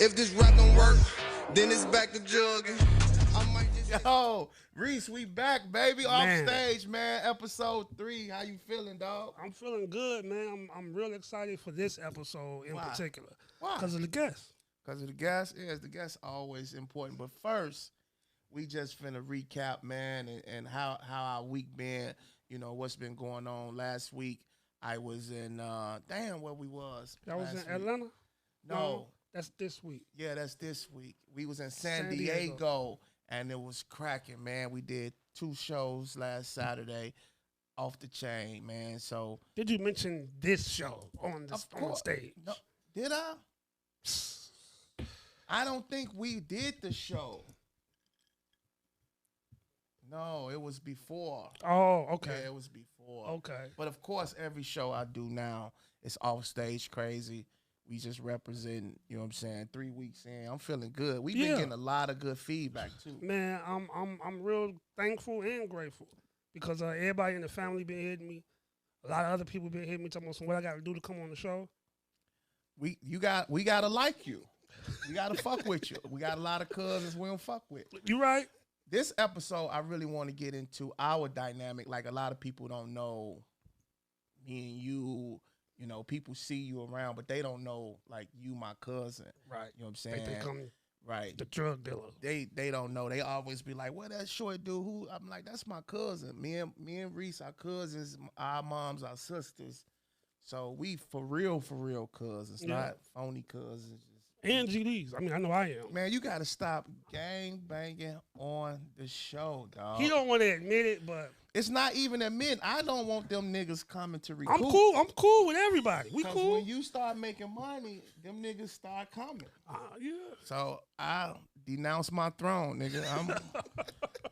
If this rap don't work, then it's back to jugging. I might just Yo, Reese, we back, baby. Off Man. stage, man. Episode 3. How you feeling, dog? I'm feeling good, man. I'm real excited for this episode in Why? particular. Why? Because of the guests. Because of the guests? Yes, the guests always important. But first, we just finna recap, man, and how our week been. You know, what's been going on. Last week, I was in, where we was. That was in last week. Atlanta? No. That's this week. Yeah, that's this week. We was in San San Diego. Diego, and it was cracking, man. We did 2 shows last Saturday, off the chain, man. So Did you mention this show on the stage? No, did I? I don't think we did the show. No, it was before. Oh, okay. Yeah, it was before. Okay. But of course, every show I do now is off stage crazy. We just represent, you know what I'm saying, 3 weeks in. I'm feeling good. We've been getting a lot of good feedback too. Man, I'm real thankful and grateful because everybody in the family been hitting me. A lot of other people been hitting me talking about what I got to do to come on the show. We gotta like you. We gotta fuck with you. We got a lot of cousins we don't fuck with. You right? This episode, I really want to get into our dynamic. Like, a lot of people don't know me and you. You know, people see you around, but they don't know, like, you, my cousin. Right. You know what I'm saying? They come right. the drug dealer. They don't know. They always be like, "What that short dude?" Who? I'm like, "That's my cousin. Me and Reese, our cousins, our moms, our sisters. So we for real cousins, not phony cousins." And GDs. I mean, I know I am. Man, you gotta stop gang banging on the show, dog. He don't want to admit it, but It's not even admit. I don't want them niggas coming to recruit. I'm cool. I'm cool with everybody. We cool. When you start making money, them niggas start coming. Yeah. So I denounce my throne, nigga.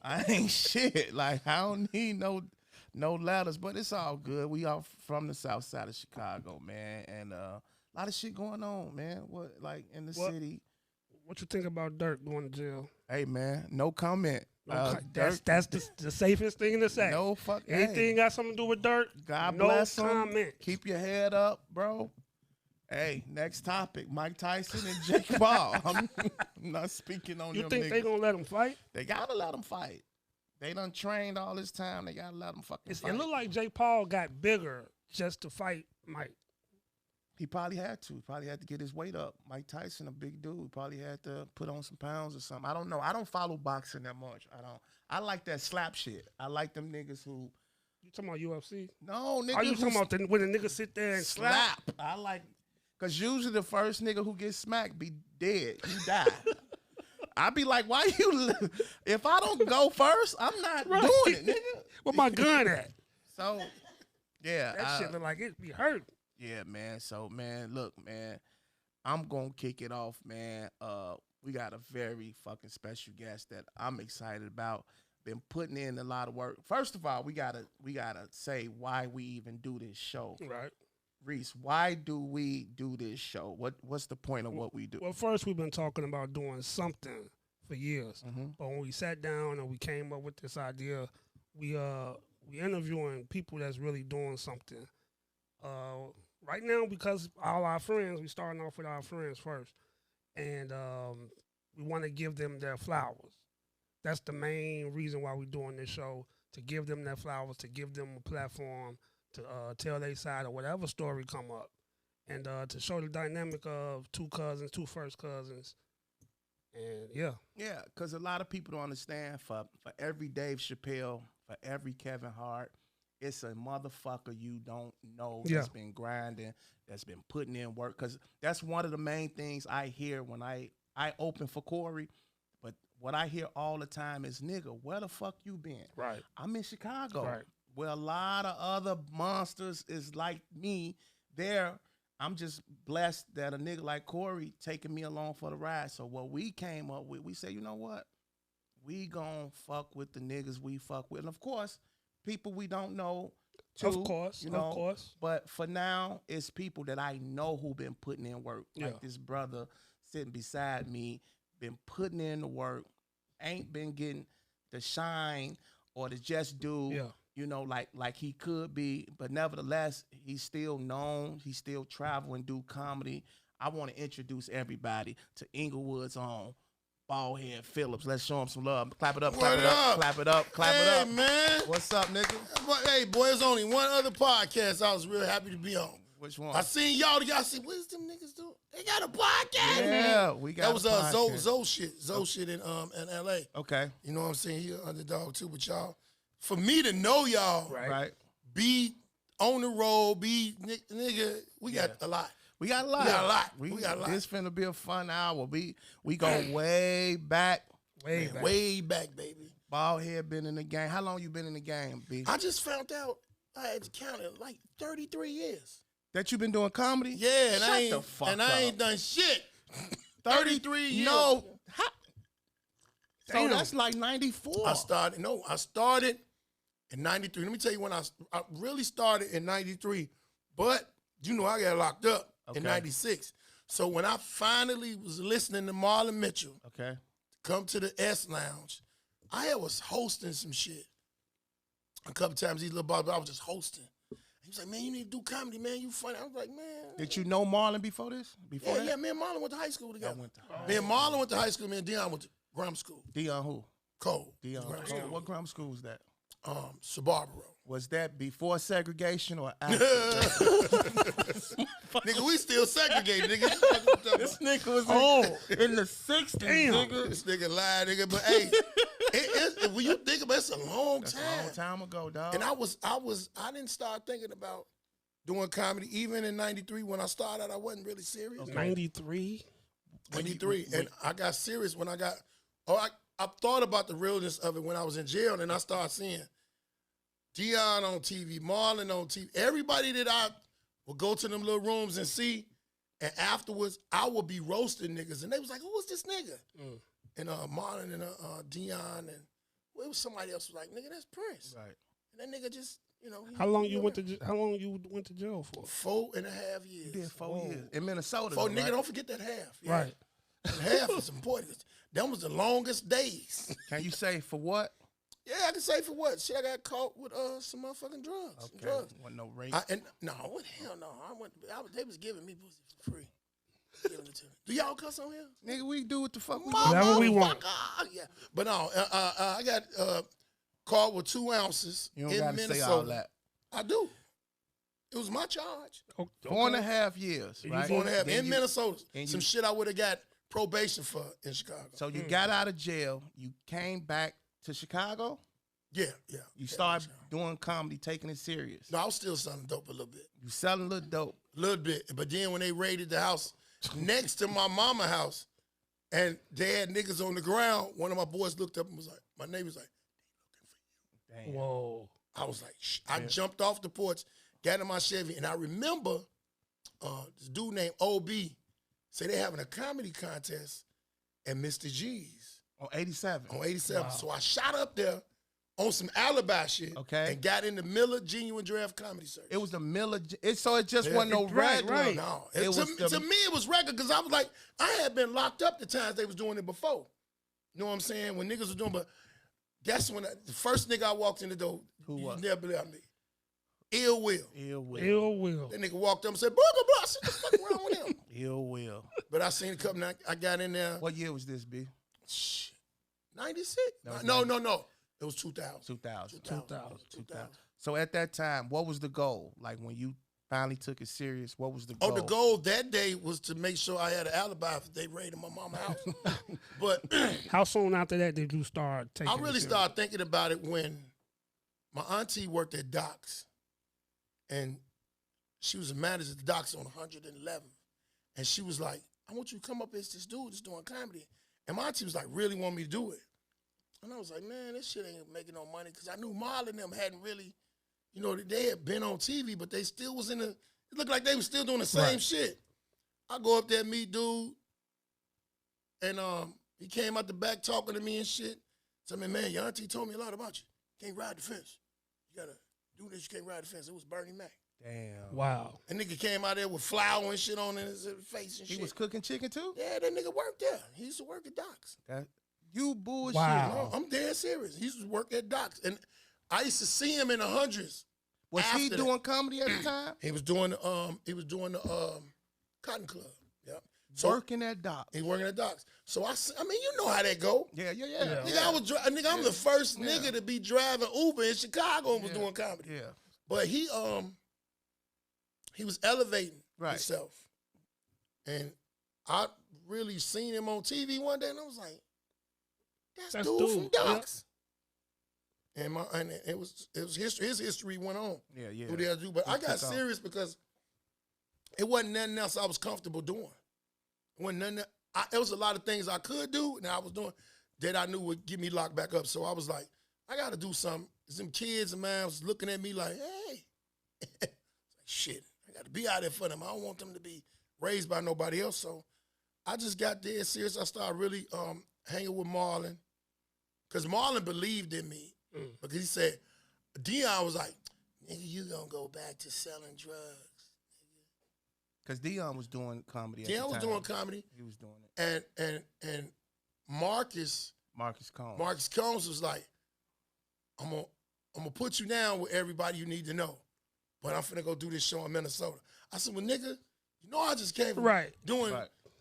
I ain't shit. Like, I don't need no ladders, but it's all good. We all from the south side of Chicago, man, and a lot of shit going on, man. What, like, in the city? What you think about Dirk going to jail? Hey, man, no comment. That's the safest thing to say. No fuck. Anything got something to do with Dirk? God no bless him. comment. Keep your head up, bro. Hey, next topic: Mike Tyson and Jake Paul. I'm not speaking on You them think niggas. they gonna let him fight? They gotta let them fight. They done trained all this time. They gotta let them fucking fight. It looked like Jake Paul got bigger just to fight Mike. He probably had to. He probably had to get his weight up. Mike Tyson, a big dude, he probably had to put on some pounds or something. I don't know. I don't follow boxing that much. I don't. I like that slap shit. I like them niggas who. You talking about UFC? No, niggas. Are you talking about when the nigga sit there and slap? I like, cause usually the first nigga who gets smacked be dead. You die. I be like, why you? If I don't go first, I'm not doing it, nigga. Where my gun at? So, yeah, That shit look like it be hurt. Yeah, man. So, man, look, man, I'm gonna kick it off, man. We got a very fucking special guest that I'm excited about. Been putting in a lot of work. First of all, we gotta say why we even do this show. Right. Reese, why do we do this show? What's the point of what we do? Well, first we've been talking about doing something for years, but when we sat down and we came up with this idea, we interviewing people that's really doing something. Right now, because all our friends, we starting off with our friends first, and we want to give them their flowers. That's the main reason why we're doing this show, to give them their flowers, to give them a platform to tell their side of whatever story come up, and to show the dynamic of two first cousins, and yeah. Yeah, because a lot of people don't understand, for every Dave Chappelle, for every Kevin Hart, it's a motherfucker you don't know that's been grinding, that's been putting in work. Because that's one of the main things I hear when I open for Corey. But what I hear all the time is, nigga, where the fuck you been? Right. I'm in Chicago. Right. Where a lot of other monsters is like me. I'm just blessed that a nigga like Corey taking me along for the ride. So what we came up with, we said, you know what? We gon' fuck with the niggas we fuck with. And of course, people we don't know too. Of course. But for now, it's people that I know who been putting in work. Like this brother sitting beside me, been putting in the work, ain't been getting the shine or the just do, you know, like he could be. But nevertheless, he's still known. He still travel and do comedy. I want to introduce everybody to Inglewood's own Baldhead Phillips. Let's show him some love. Clap it up, clap it up, clap it up, clap it up. Hey, man. What's up, nigga? Hey, boy, there's only one other podcast I was really happy to be on. Which one? I seen y'all see, what is them niggas doing? They got a podcast. Yeah, we got that was a podcast. Zoe shit in LA. Okay. You know what I'm saying? He an underdog too, but y'all, for me to know y'all, Right. be on the road, be nigga, we got a lot. We got a lot. We got a lot. This finna be a fun hour. We go way back. Way back, baby. Baldhead been in the game. How long you been in the game, B? I just found out I had to count it like 33 years. That you been doing comedy? Yeah, and Shut I ain't the fuck and up. I ain't done shit. 33 years. No. So Damn. that's like 94. I started in 93. Let me tell you when I really started in 93. But, you know, I got locked up in 96. So when I finally was listening to Marlon Mitchell Okay. come to the S Lounge, I was hosting some shit. A couple times these little bars, but I was just hosting. He was like, man, you need to do comedy, man. You funny. I was like, man. Did you know Marlon before this? Before that? Yeah, me and Marlon went to high school together. went to Me and Marlon went to high school. Me and Dion went to grammar school. Dion who? Cole. Dion Grammar Cole. school. What grammar school was that? Sabarboro. Was that before segregation or after? Nigga, we still segregated, nigga. This nigga was in the 60s, nigga. This nigga lied, nigga. But hey, when you think about it, it's a long That's time. a long time ago, dog. And I didn't start thinking about doing comedy even in 93. When I started, I wasn't really serious. 93. 93. And I got serious when I thought about the realness of it when I was in jail, and I started seeing Dion on TV, Marlon on TV. Everybody that I would go to them little rooms and see, and afterwards I would be roasting niggas, and they was like, "Who was this nigga?" And Marlon and Dion and it was somebody else was like, "Nigga, that's Prince." Right. And that nigga just, you know. How long you went to jail for? 4.5 years. You did 4 years in Minnesota. Nigga, right? don't forget that half. Yeah. Right. That half is important. That was the longest days. Can you say for what? Yeah, I can say for what? Shit, I got caught with some motherfucking drugs. Okay. Drugs. Wasn't no rape. No, what hell no. They was giving me pussy for free. Giving it to me. Do y'all cuss on here? Nigga, we do what the fuck we Whatever we want. Yeah. But no, I got caught with 2 ounces You don't in gotta Minnesota. say all that. I do. It was my charge. Okay. 4.5 years, right? 4.5 Then in you- Minnesota. and Some you- shit I would have got probation for in Chicago. So you got out of jail. You came back to Chicago. Yeah. You started doing comedy, taking it serious. No, I was still selling dope a little bit. You selling a little dope. A little bit. But then when they raided the house next to my mama house and they had niggas on the ground, one of my boys looked up and was like, my neighbor was like, Damn. Whoa. I was like, shh. I jumped off the porch, got in my Chevy, and I remember this dude named OB said they having a comedy contest at Mr. G's. On 87. On 87. Wow. So I shot up there on some alibi shit and got in the Miller Genuine Draft Comedy Search. It was the Miller. So it just wasn't no regular. right. No, It was to me it was regular because I was like, I had been locked up the times they was doing it before. You know what I'm saying? When niggas was doing, but that's when the first nigga I walked in the door, Who you was? never believe me. Ill Will. Ill Will. Ill will. That nigga walked up and said, blah, blah, blah. I said, what the fuck wrong with him? Ill Will. But I seen a couple, I got in there. What year was this, B? 96? That was No. It was 2000. 2000. 2000. So at that time, what was the goal? Like when you finally took it serious, what was the goal? Oh, the goal that day was to make sure I had an alibi if they raided my mama's house. But How soon after that did you start taking I it really serious? started thinking about it when my auntie worked at Doc's. And she was a manager at the Doc's on 111th. And she was like, I want you to come up as this dude that's doing comedy. And my auntie was like, really want me to do it. And I was like, man, this shit ain't making no money. Because I knew Marlon and them hadn't really, you know, they had been on TV, but they still was it looked like they was still doing the same shit. I go up there, meet dude. And he came out the back talking to me and shit. So, man, your auntie told me a lot about you. You can't ride the fence. You got to do this, you can't ride the fence. It was Bernie Mac. Damn. Wow. That nigga came out there with flour and shit on his face and shit. He was cooking chicken too? Yeah, that nigga worked there. He used to work at Doc's. You bullshit. Wow. No, I'm dead serious. He used to work at Doc's. And I used to see him in the hundreds. Was he after doing comedy at the time? He was doing the Cotton Club. Yep. So, working at docks. He working at docks. So I mean, you know how that go. Yeah. Nigga, I'm the first nigga to be driving Uber in Chicago and was doing comedy. Yeah. But he was elevating himself. And I really seen him on TV one day, and I was like, that's dude from Docks. Yeah. And it was history. His history went on. Yeah. What he had to do. But I got serious because it wasn't nothing else I was comfortable doing. It wasn't nothing. It was a lot of things I could do, and I was doing that I knew would get me locked back up. So I was like, I got to do something. Some kids of mine was looking at me like, hey, shit, I got to be out there for them. I don't want them to be raised by nobody else. So I just got dead serious. I started really hanging with Marlon because Marlon believed in me because he said, Dion was like, nigga, you going to go back to selling drugs. Because Dion was doing comedy at the Dion was time. doing comedy. He was doing it. And Marcus Combs was like, I'm gonna put you down with everybody you need to know, but I'm finna go do this show in Minnesota. I said, well, nigga, you know I just came from doing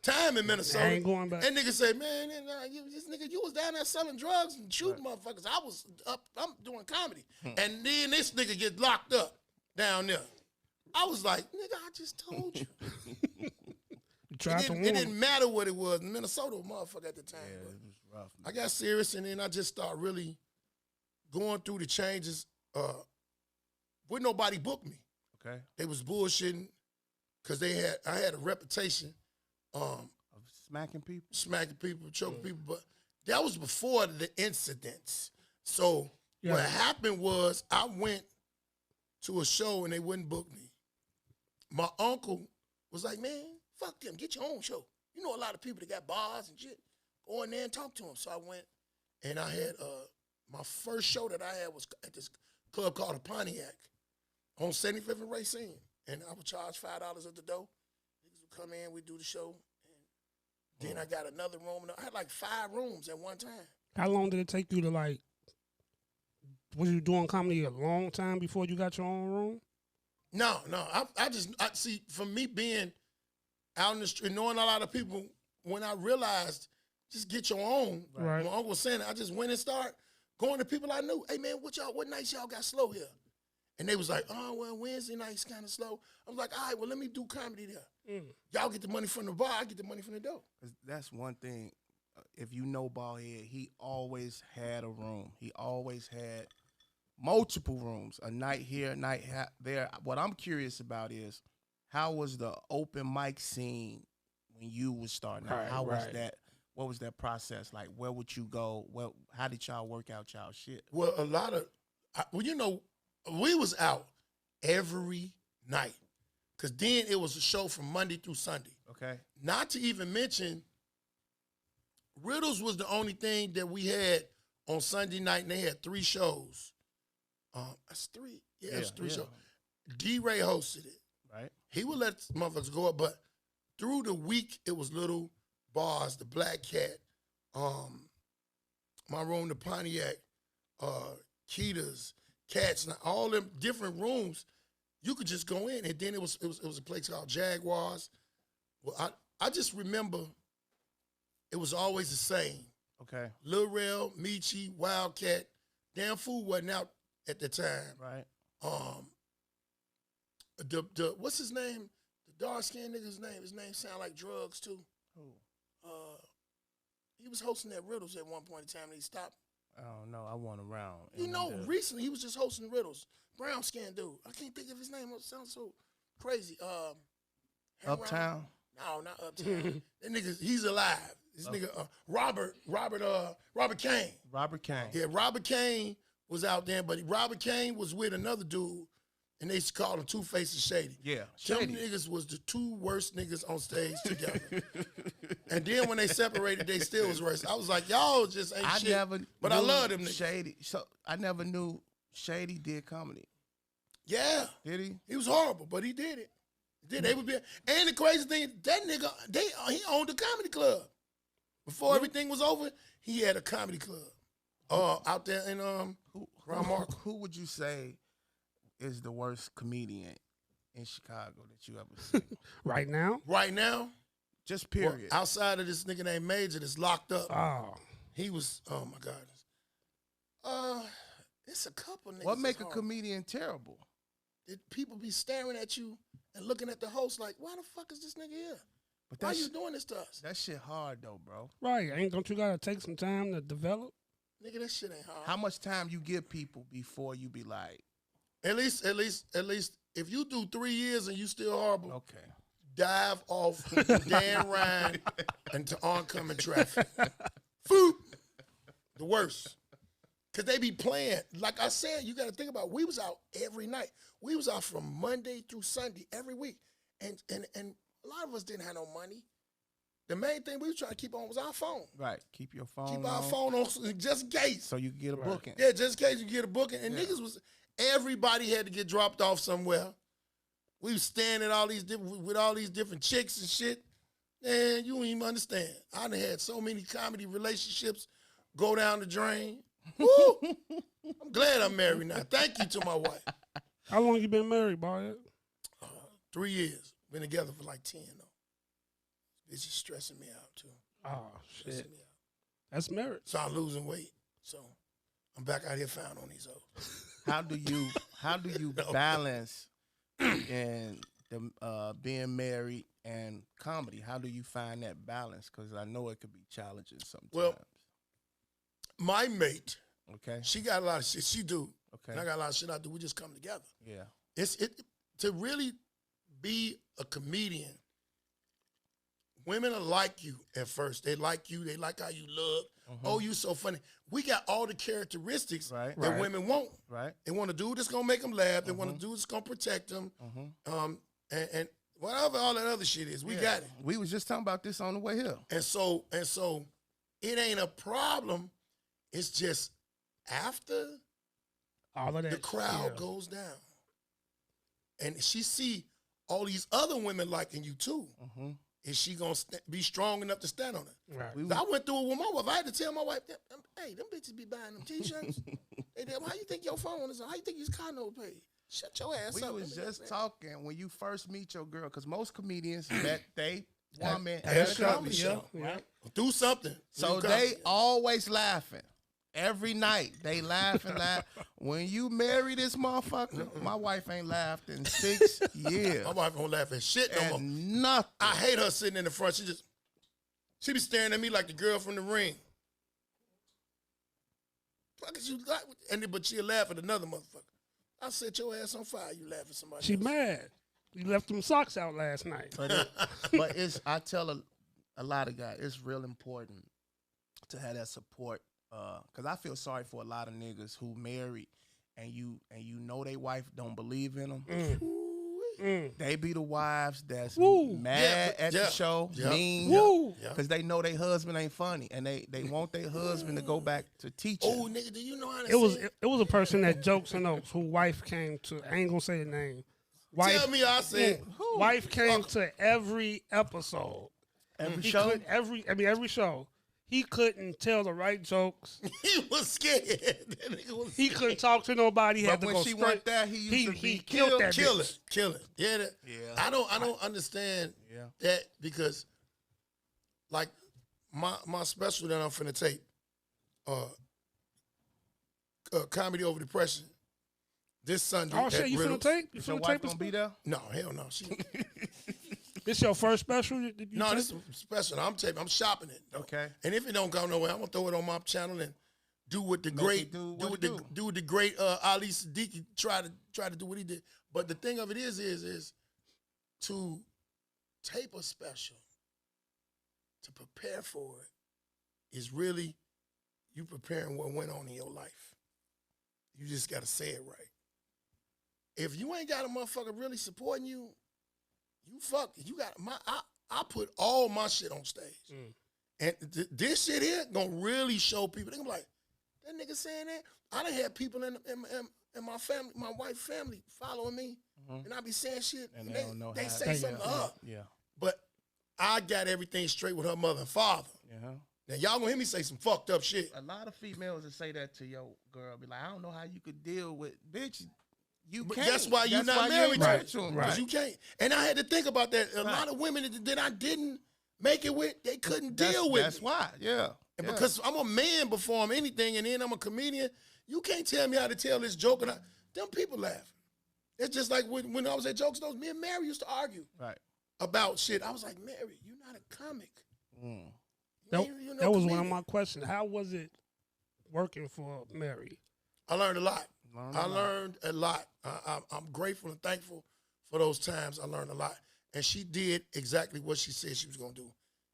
time in Minnesota. I ain't going back. And nigga say, man, this nigga, you was down there selling drugs and shooting motherfuckers. I was up, I'm doing comedy. And then this nigga get locked up down there. I was like, nigga, I just told you. It didn't matter what it was. Minnesota was motherfucker at the time. Yeah, it was rough. Man. I got serious, and then I just started really going through the changes. Would nobody book me? Okay. They was bullshitting because I had a reputation of smacking people, choking people. But that was before the incidents. So what happened was I went to a show and they wouldn't book me. My uncle was like, man, fuck them. Get your own show. You know a lot of people that got bars and shit. Go in there and talk to them. So I went and I had my first show that I had was at this club called the Pontiac on 75th and Racine. And I would charge $5 at the door. Niggas would come in, we'd do the show. And then I got another room. And I had like 5 rooms at one time. How long did it take you to was you doing comedy a long time before you got your own room? No. I see, from me being out in the street, knowing a lot of people, when I realized just get your own, right. My uncle was saying it, I just went and started going to people I knew. Hey, man, what nights y'all got slow here? And they was like, oh, well, Wednesday night's kind of slow. I was like, all right, well, let me do comedy there. Y'all get the money from the bar, I get the money from the door. That's one thing. If you know Baldhead, he always had a room. He always had multiple rooms, a night here, a night there. What I'm curious about is, how was the open mic scene when you was starting out? How was that? What was that process like? Where would you go? How did y'all work out y'all shit? Well, we was out every night because then it was a show from Monday through Sunday. Okay. Not to even mention, Riddles was the only thing that we had on Sunday night, and they had 3 shows. That's 3. Yeah, it was 3 shows. D-Ray hosted it. Right. He would let motherfuckers go up, but through the week, it was little bars, the Black Cat, my room, the Pontiac, Keita's, Cats, all them different rooms. You could just go in, and then it was a place called Jaguars. Well, I just remember it was always the same. Okay. Lil Rel, Michi, Wildcat. Damn Food wasn't out at the time. Right. What's his name? The dark skinned nigga's name. His name sound like drugs too. Who? He was hosting at Riddles at one point in time, and he stopped. I don't know. I wasn't around. Recently he was just hosting Riddles. Brown skinned dude. I can't think of his name. It sounds so crazy. Uptown? No, not Uptown. That nigga, he's alive. This nigga, Robert Kane. Robert Kane. Yeah, Robert Kane was out there, but Robert Kane was with another dude, and they called him Two-Face and Shady. Yeah, Shady. Them niggas was the 2 worst niggas on stage together. And then when they separated, they still was worse. I was like, y'all just ain't shit. But I love them niggas. Shady. So I never knew Shady did comedy. Yeah. Did he? He was horrible, but he did it. They would be, and the crazy thing, that nigga, he owned a comedy club. Before everything was over, he had a comedy club out there in around Markham. Who would you say is the worst comedian in Chicago that you ever seen? Right now? Right now, Just period. Well, outside of this nigga named Major that's locked up, he was. Oh my God. It's a couple niggas. What make a comedian terrible? People be staring at you and looking at the host like, why the fuck is this nigga here? But why you doing this to us? That shit hard though, bro. Right. Don't you gotta take some time to develop? Nigga, that shit ain't hard. How much time you give people before you be like? At least, if you do 3 years and you still horrible, Okay. Dive off Dan Ryan into oncoming traffic. Food. The worst. Because they be playing. Like I said, you got to think about it. We was out every night. We was out from Monday through Sunday every week. And a lot of us didn't have no money. The main thing we was trying to keep on was our phone. Right. Keep your phone Keep our phone on just in case. So you can get a booking. Yeah, just in case you get a booking. And niggas was, everybody had to get dropped off somewhere. We was standing with all these different chicks and shit. Man, you don't even understand. I done had so many comedy relationships go down the drain. Woo! I'm glad I'm married now. Thank you to my wife. How long you been married, Baldhead? 3 years. Been together for like 10 though. Bitch is stressing me out too. Oh shit. Stressing me out. That's marriage. So I'm losing weight. So I'm back out here found on these hoes. How do you balance and the being married and comedy? How do you find that balance? Because I know it could be challenging sometimes. Well, my mate, okay, she got a lot of shit she do. Okay. And I got a lot of shit I do. We just come together. Yeah. It's to really be a comedian. Women are like you at first. They like you. They like how you look. Oh, you so funny. We got all the characteristics that women want. Right. They want a dude that's gonna make them laugh. They want a dude that's gonna protect them. And whatever all that other shit is, we got it. We was just talking about this on the way here. And so it ain't a problem. It's just after all of that, the crowd goes down, and she see all these other women liking you too. Is she gonna be strong enough to stand on it? Right. I went through it with my wife. I had to tell my wife, "Hey, them bitches be buying them t-shirts. How you think your phone is on? How you think your car note paid? Shut your ass up." We was just talking when you first meet your girl, because most comedians met they woman at at a a comedy show. Yeah. Do something. So they always laughing. Every night they laugh. When you marry this motherfucker, my wife ain't laughed in 6 years. My wife don't laugh at shit no more. Nothing. I hate her sitting in the front. She be staring at me like the girl from The Ring. Fuck is you like? But she'll laugh at another motherfucker. I set your ass on fire. You laugh at somebody. She else. mad. You left them socks out last night. But it's I tell a lot of guys, it's real important to have that support. Cause I feel sorry for a lot of niggas who married and you know they wife don't believe in them. They be the wives that's mad at the show, mean, cause they know their husband ain't funny and they want their husband to go back to teaching. Oh, nigga, do you know how to It was a person that jokes and Oaks whose wife came to. I ain't gonna say the name. Wife, tell me I said. Wife came to every episode. Every show? Every show. He couldn't tell the right jokes. He was scared. He couldn't talk to nobody. He had to when go she straight. went there, he killed that kill bitch. it. Kill it. Yeah, I don't understand that because like my special that I'm finna tape, Comedy Over Depression, this Sunday. Oh shit, you finna tape? You Your finna wife tape gonna be there? No, hell no. This your first special? No, this is special. I'm taping. I'm shopping it. Though. Okay. And if it don't go nowhere, I'm gonna throw it on my channel and do what the great Ali Siddiqui try to do what he did. But the thing of it is to tape a special, to prepare for it, is really you preparing what went on in your life. You just gotta say it right. If you ain't got a motherfucker really supporting you, you fucked it. You got I put all my shit on stage. And this shit here gonna really show people. They gonna be like, that nigga saying that? I done had people in my family, my wife's family following me. And I be saying shit. And they don't know they how say something to her. Yeah. But I got everything straight with her mother and father. Now y'all gonna hear me say some fucked up shit. A lot of females that say that to your girl be like, I don't know how you could deal with bitch. You can't. That's why you're not married to him. Right. Because you can't. And I had to think about that. A lot of women that I didn't make it with, they couldn't deal with That's me. why, yeah. And because I'm a man before I'm anything, and then I'm a comedian, you can't tell me how to tell this joke. And them people laughing. It's just like when I was at Jokes, me and Mary used to argue about shit. I was like, Mary, you're not a comic. That was one of my questions. How was it working for Mary? I learned a lot. I learned a lot. I'm grateful and thankful for those times. I learned a lot. And she did exactly what she said she was going to do.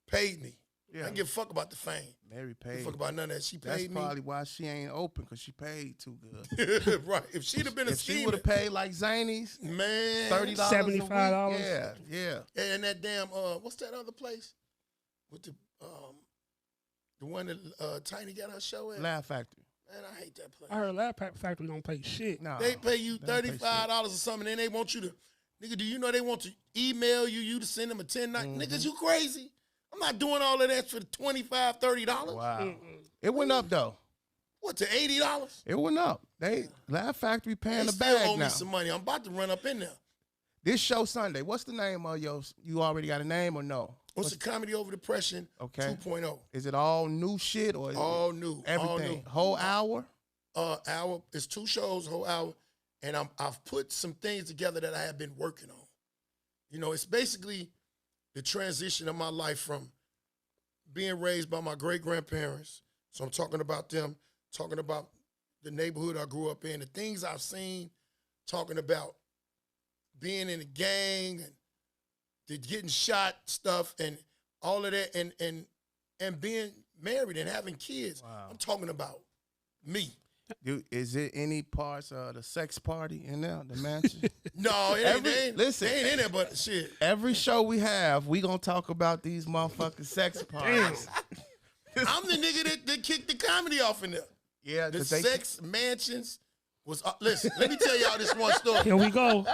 Paid me. I didn't give a fuck about the fame. Mary paid. I didn't fuck about none of that. She paid me. That's probably why she ain't open, because she paid too good. Right. If she'd have been a schemer. She would have paid like Zany's, man, $30 $75. Yeah. And that damn, what's that other place? With the one that Tiny got her show at? Laugh Factory. Man, I hate that place. I heard Laugh Factory don't pay shit. No, they pay you $35 or something, and then they want you to, nigga, do you know they want to email you to send them a 10 night? Niggas, you crazy? I'm not doing all of that for $25, $30. Wow. It went up though. What, to $80? It went up. Laugh Factory paying They the still bag owe now. me some money. I'm about to run up in there. This show Sunday. What's the name of yours? You already got a name or no? What's the Comedy Over Depression 2.0? Is it all new shit or is All new. everything? All new. Whole hour? Hour. It's 2 shows, whole hour. And I've put some things together that I have been working on. You know, it's basically the transition of my life from being raised by my great-grandparents. So I'm talking about them, talking about the neighborhood I grew up in, the things I've seen, talking about being in a gang and the getting shot stuff and all of that and being married and having kids. Wow. I'm talking about me. Dude, is it any parts of the sex party in there, the mansion? No, it ain't. Listen, they ain't in there, but shit. Every show we have, we gonna talk about these motherfucking sex parties. I'm the nigga that kicked the comedy off in there. Yeah, The sex mansions was. Listen, let me tell y'all this one story. Here we go.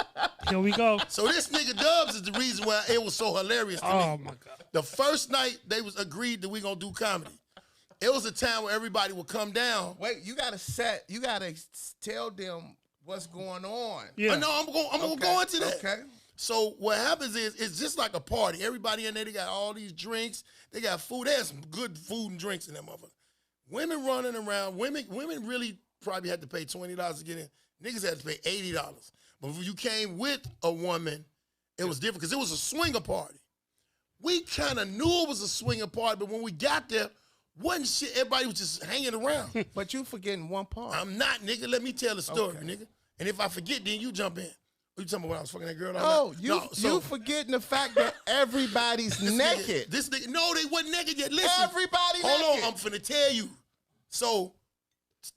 So this nigga Dubs is the reason why it was so hilarious to me. Oh my God. The first night they was agreed that we gonna do comedy. It was a time where everybody would come down. Wait, you gotta tell them what's going on. Yeah. No, I'm gonna go into that. Okay. So what happens is it's just like a party. Everybody in there, they got all these drinks. They got food. They had some good food and drinks in that motherfucker. Women running around. Women really probably had to pay $20 to get in. Niggas had to pay $80. But if you came with a woman, it was different because it was a swinger party. We kind of knew it was a swinger party, but when we got there, wasn't shit. Everybody was just hanging around. But you forgetting one part. I'm not, nigga. Let me tell the story, nigga. And if I forget, then you jump in. You talking about when I was fucking that girl? Oh, you forgetting the fact that everybody's naked. This nigga, no, they wasn't naked yet. Listen, Everybody hold naked. on, I'm finna tell you. So,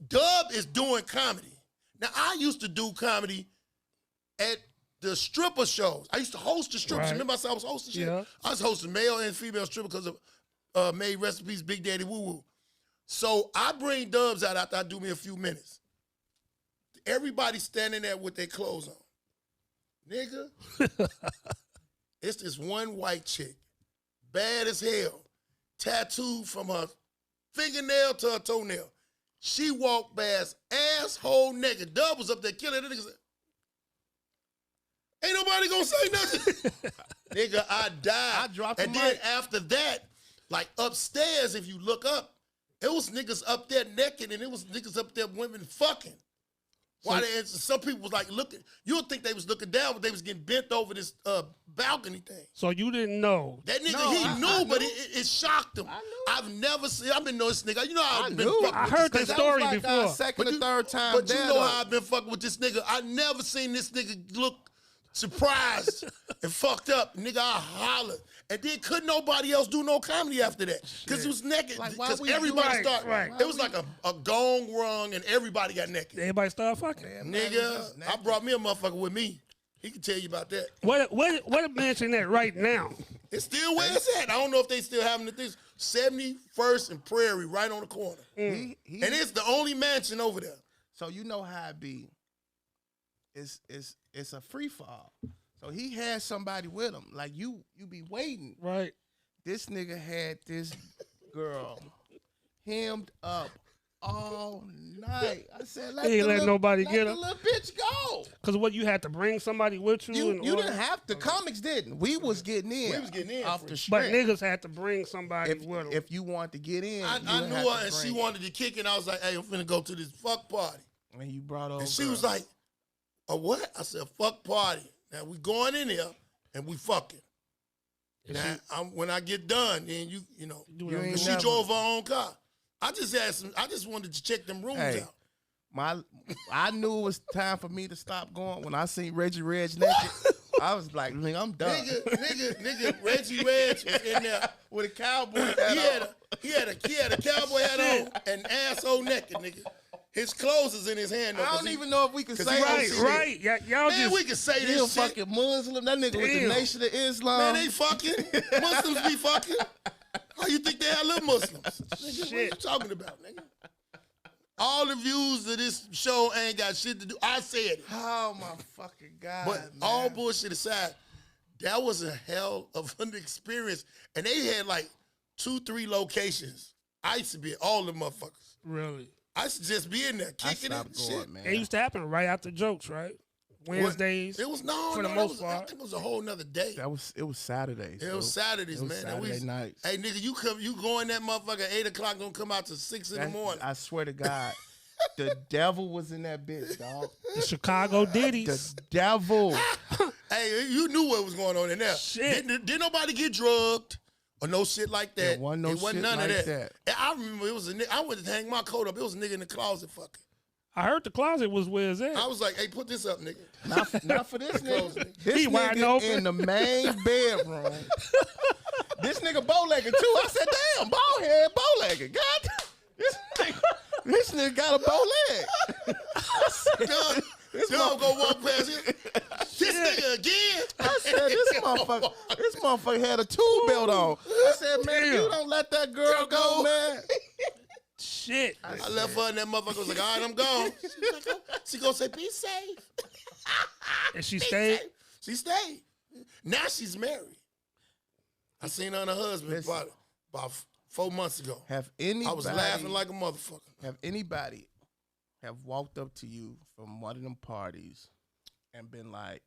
Dub is doing comedy. Now, I used to do comedy at the stripper shows. I used to host the strippers. Right. Remember I said I was hosting shit? Yeah. I was hosting male and female stripper because of Made Recipes, Big Daddy Woo Woo. So I bring Dubs out after I do me a few minutes. Everybody standing there with their clothes on. Nigga, it's this one white chick, bad as hell, tattooed from her fingernail to her toenail. She walked past, asshole naked. Dub was up there killing it. Nigga said, ain't nobody gonna say nothing. Nigga, I died. I dropped the And then mic. after that, like upstairs, if you look up, it was niggas up there naked and it was niggas up there, women fucking. Some people was like looking, you would think they was looking down, but they was getting bent over this balcony thing. So you didn't know? That nigga, No, he I knew, but knew. it shocked him. I knew. I've never seen, I've been knowing this nigga. You know how I've been knew. fucking I with heard this the nigga. story That was like before. our second or third time But you there, know though. how I've been fucking with this nigga. I never seen this nigga look surprised and fucked up. Nigga, I hollered. And then couldn't nobody else do no comedy after that. Because he was naked. Like, why Because we- everybody Right, started. right. It was like a gong rung and everybody got naked. Everybody started fucking. Nigga, I brought me a motherfucker with me. He can tell you about that. What mansion that right now? It's still where it's at. I don't know if they still having the things. 71st and Prairie, right on the corner. He- And it's the only mansion over there. So you know how it be. It's a free fall. So he had somebody with him. Like you be waiting. Right. This nigga had this girl hemmed up all night. I said, let, He ain't let nobody get the him. little bitch go. Because what, you had to bring somebody with you? You didn't have to. Comics didn't. We was getting in. We was getting in off the But strip. niggas had to bring somebody with them. If you wanted to get in, I knew her, and she wanted to kick it. I was like, hey, I'm finna go to this fuck party. And you brought over. And she was like, a what? I said, fuck party. Now we going in there, and we fucking. Now, when I get done, then you know, she drove her own car. I just wanted to check them rooms out. I knew it was time for me to stop going when I seen Reggie Reg naked. I was like, nigga, I'm done. Nigga, Reggie Reg was in there with a cowboy hat on. He had a cowboy hat on and asshole naked, nigga. His clothes is in his hand. Though, I don't even know if we can say this shit. Right. Y'all man, just, we can say He a this shit. fucking Muslim. That nigga with the Nation of Islam. Man, they fucking. Muslims be fucking. How you think they are little Muslims? Nigga, what you talking about, nigga? All the views of this show ain't got shit to do. I said it. Oh, my fucking God, But man. all bullshit aside, that was a hell of an experience. And they had like 2-3 locations. I used to be at all the motherfuckers. really. I used to just be in there kicking it. Shit. Man. It used to happen right after jokes, right? Wednesdays. It was for the most part. I think it was a whole nother day. It was Saturdays. It was Saturdays, man. Saturday nights. Hey, nigga, you go in that motherfucker at 8 o'clock, gonna come out to 6 in the morning. I swear to God, the devil was in that bitch, dog. The Chicago Diddies. The devil. Hey, you knew what was going on in there. Shit. Didn't nobody get drugged or no shit like that. It wasn't none like of that. And I remember it was a nigga. I went to hang my coat up. It was a nigga in the closet fucking. I heard the closet was where it's at. I was like, hey, put this up, nigga. Not for this nigga. This He wide nigga open. in the main bedroom. This nigga bow-legged too. I said, damn, baldhead, bow-legged. God, this nigga got a bow leg. Dog go walk past here. This nigga again. I said, this motherfucker had a tool belt on. I said, man, you don't let that girl go, man. Shit. I left her and that motherfucker was like, all right, I'm gone. She gonna say, be safe. And she stayed? She stayed. Now she's married. I seen her and her husband about 4 months ago. I was laughing like a motherfucker. Have anybody have walked up to you from one of them parties and been like,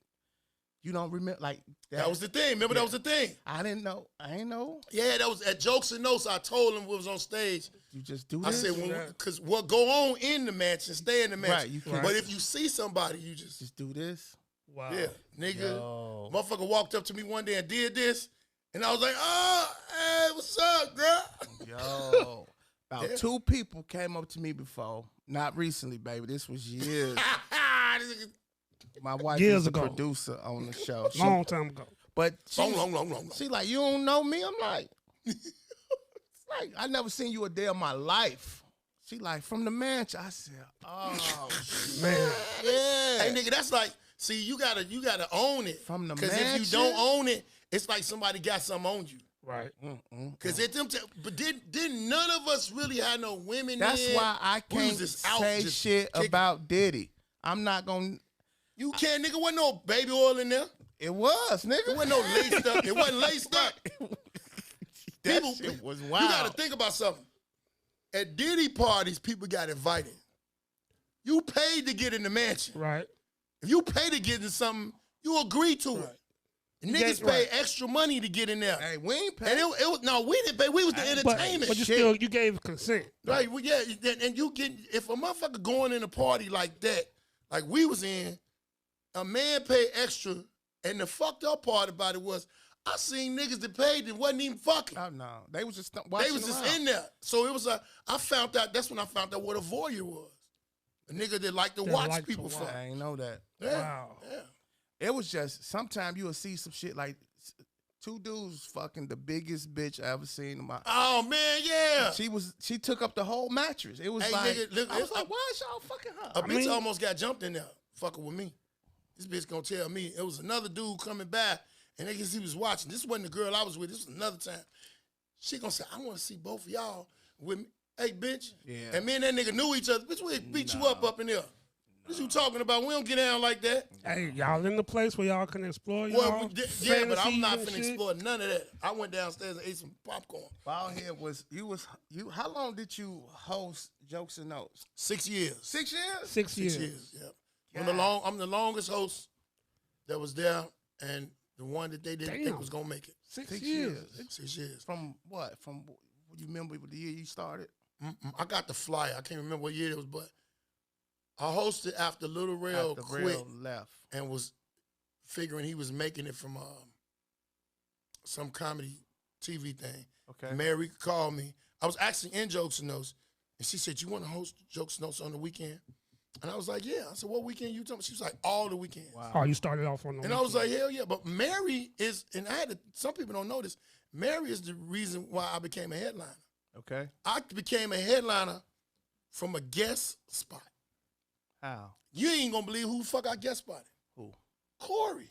you don't remember, like that was the thing. Remember, that was the thing. I didn't know. I ain't know. Yeah, that was at Jokes and Notes. I told him we was on stage. You just do I this? said, because what go on in the mansion, stay in the mansion. Right, you can. But if you see somebody, you just do this. Wow. Yeah, nigga. Yo. Motherfucker walked up to me one day and did this, and I was like, oh, hey, what's up, girl? Yo. About 2 people came up to me before. Not recently, baby. This was years. My wife is a producer on the show. Long time ago. But long. She like, you don't know me? I'm like, like, I never seen you a day of my life. She like, from the mansion. I said, oh, man. Yeah. Hey, nigga, that's like, see, you gotta own it. From the mansion. Because if you don't own it, it's like somebody got something on you. Right. Because at them but didn't none of us really have no women. That's why I can't say shit about Diddy. I'm not gonna. You can't, nigga. Wasn't no baby oil in there. It was, nigga. It wasn't no laced up. It wasn't laced up. That shit was wild. You gotta think about something. At Diddy parties, people got invited. You paid to get in the mansion. Right. If you pay to get in something, you agree to it. Niggas pay extra money to get in there. Hey, we ain't pay. And it was no, we didn't pay. We was the entertainment. But you gave consent. Right? Well, yeah, and you get, if a motherfucker going in a party like that, like we was in, a man paid extra, and the fucked up part about it was, I seen niggas that paid that wasn't even fucking. Oh no, they was just watching. They was just in there. So it was I found out. That's when I found out what a voyeur was. A nigga that liked to watch people fuck. I ain't know that. Yeah. Wow. Yeah. It was just, sometimes you will see some shit like 2 dudes fucking the biggest bitch I ever seen in my. Oh man, yeah. She took up the whole mattress. It was like, nigga, look, I was like, why is y'all fucking her? A bitch almost got jumped in there fucking with me. This bitch gonna tell me it was another dude coming back, and I guess he was watching. This wasn't the girl I was with. This was another time. She gonna say, I want to see both of y'all with me. Hey, bitch. Yeah. And me and that nigga knew each other. Bitch, we'd beat you up in there. What you talking about? We don't get down like that. Hey, y'all in the place where y'all can explore y'all Well, yeah, but I'm not fantasies finna and shit? explore none of that. I went downstairs and ate some popcorn. Baldhead was you. How long did you host Jokes and Notes? 6 years. 6 years. 6 years. 6 years. Yeah. I'm the longest host that was there, and the one that they didn't think was gonna make it. 6 6 years. years. 6 years. From what? From you remember the year you started? I got the flyer. I can't remember what year it was, but I hosted after Little Rail After quit Rail left. and was figuring he was making it from some comedy TV thing. Okay. Mary called me. I was actually in Jokes and Notes, and she said, "You want to host Jokes and Notes on the weekend?" And I was like, "Yeah." I said, "What weekend you talking?" She was like, "All the weekends." Wow. Oh, you started off on the And I was like, "Hell yeah!" But Mary is, and some people don't know this. Mary is the reason why I became a headliner. Okay. I became a headliner from a guest spot. How? You ain't gonna believe who the fuck I guest spotted. Who? Corey.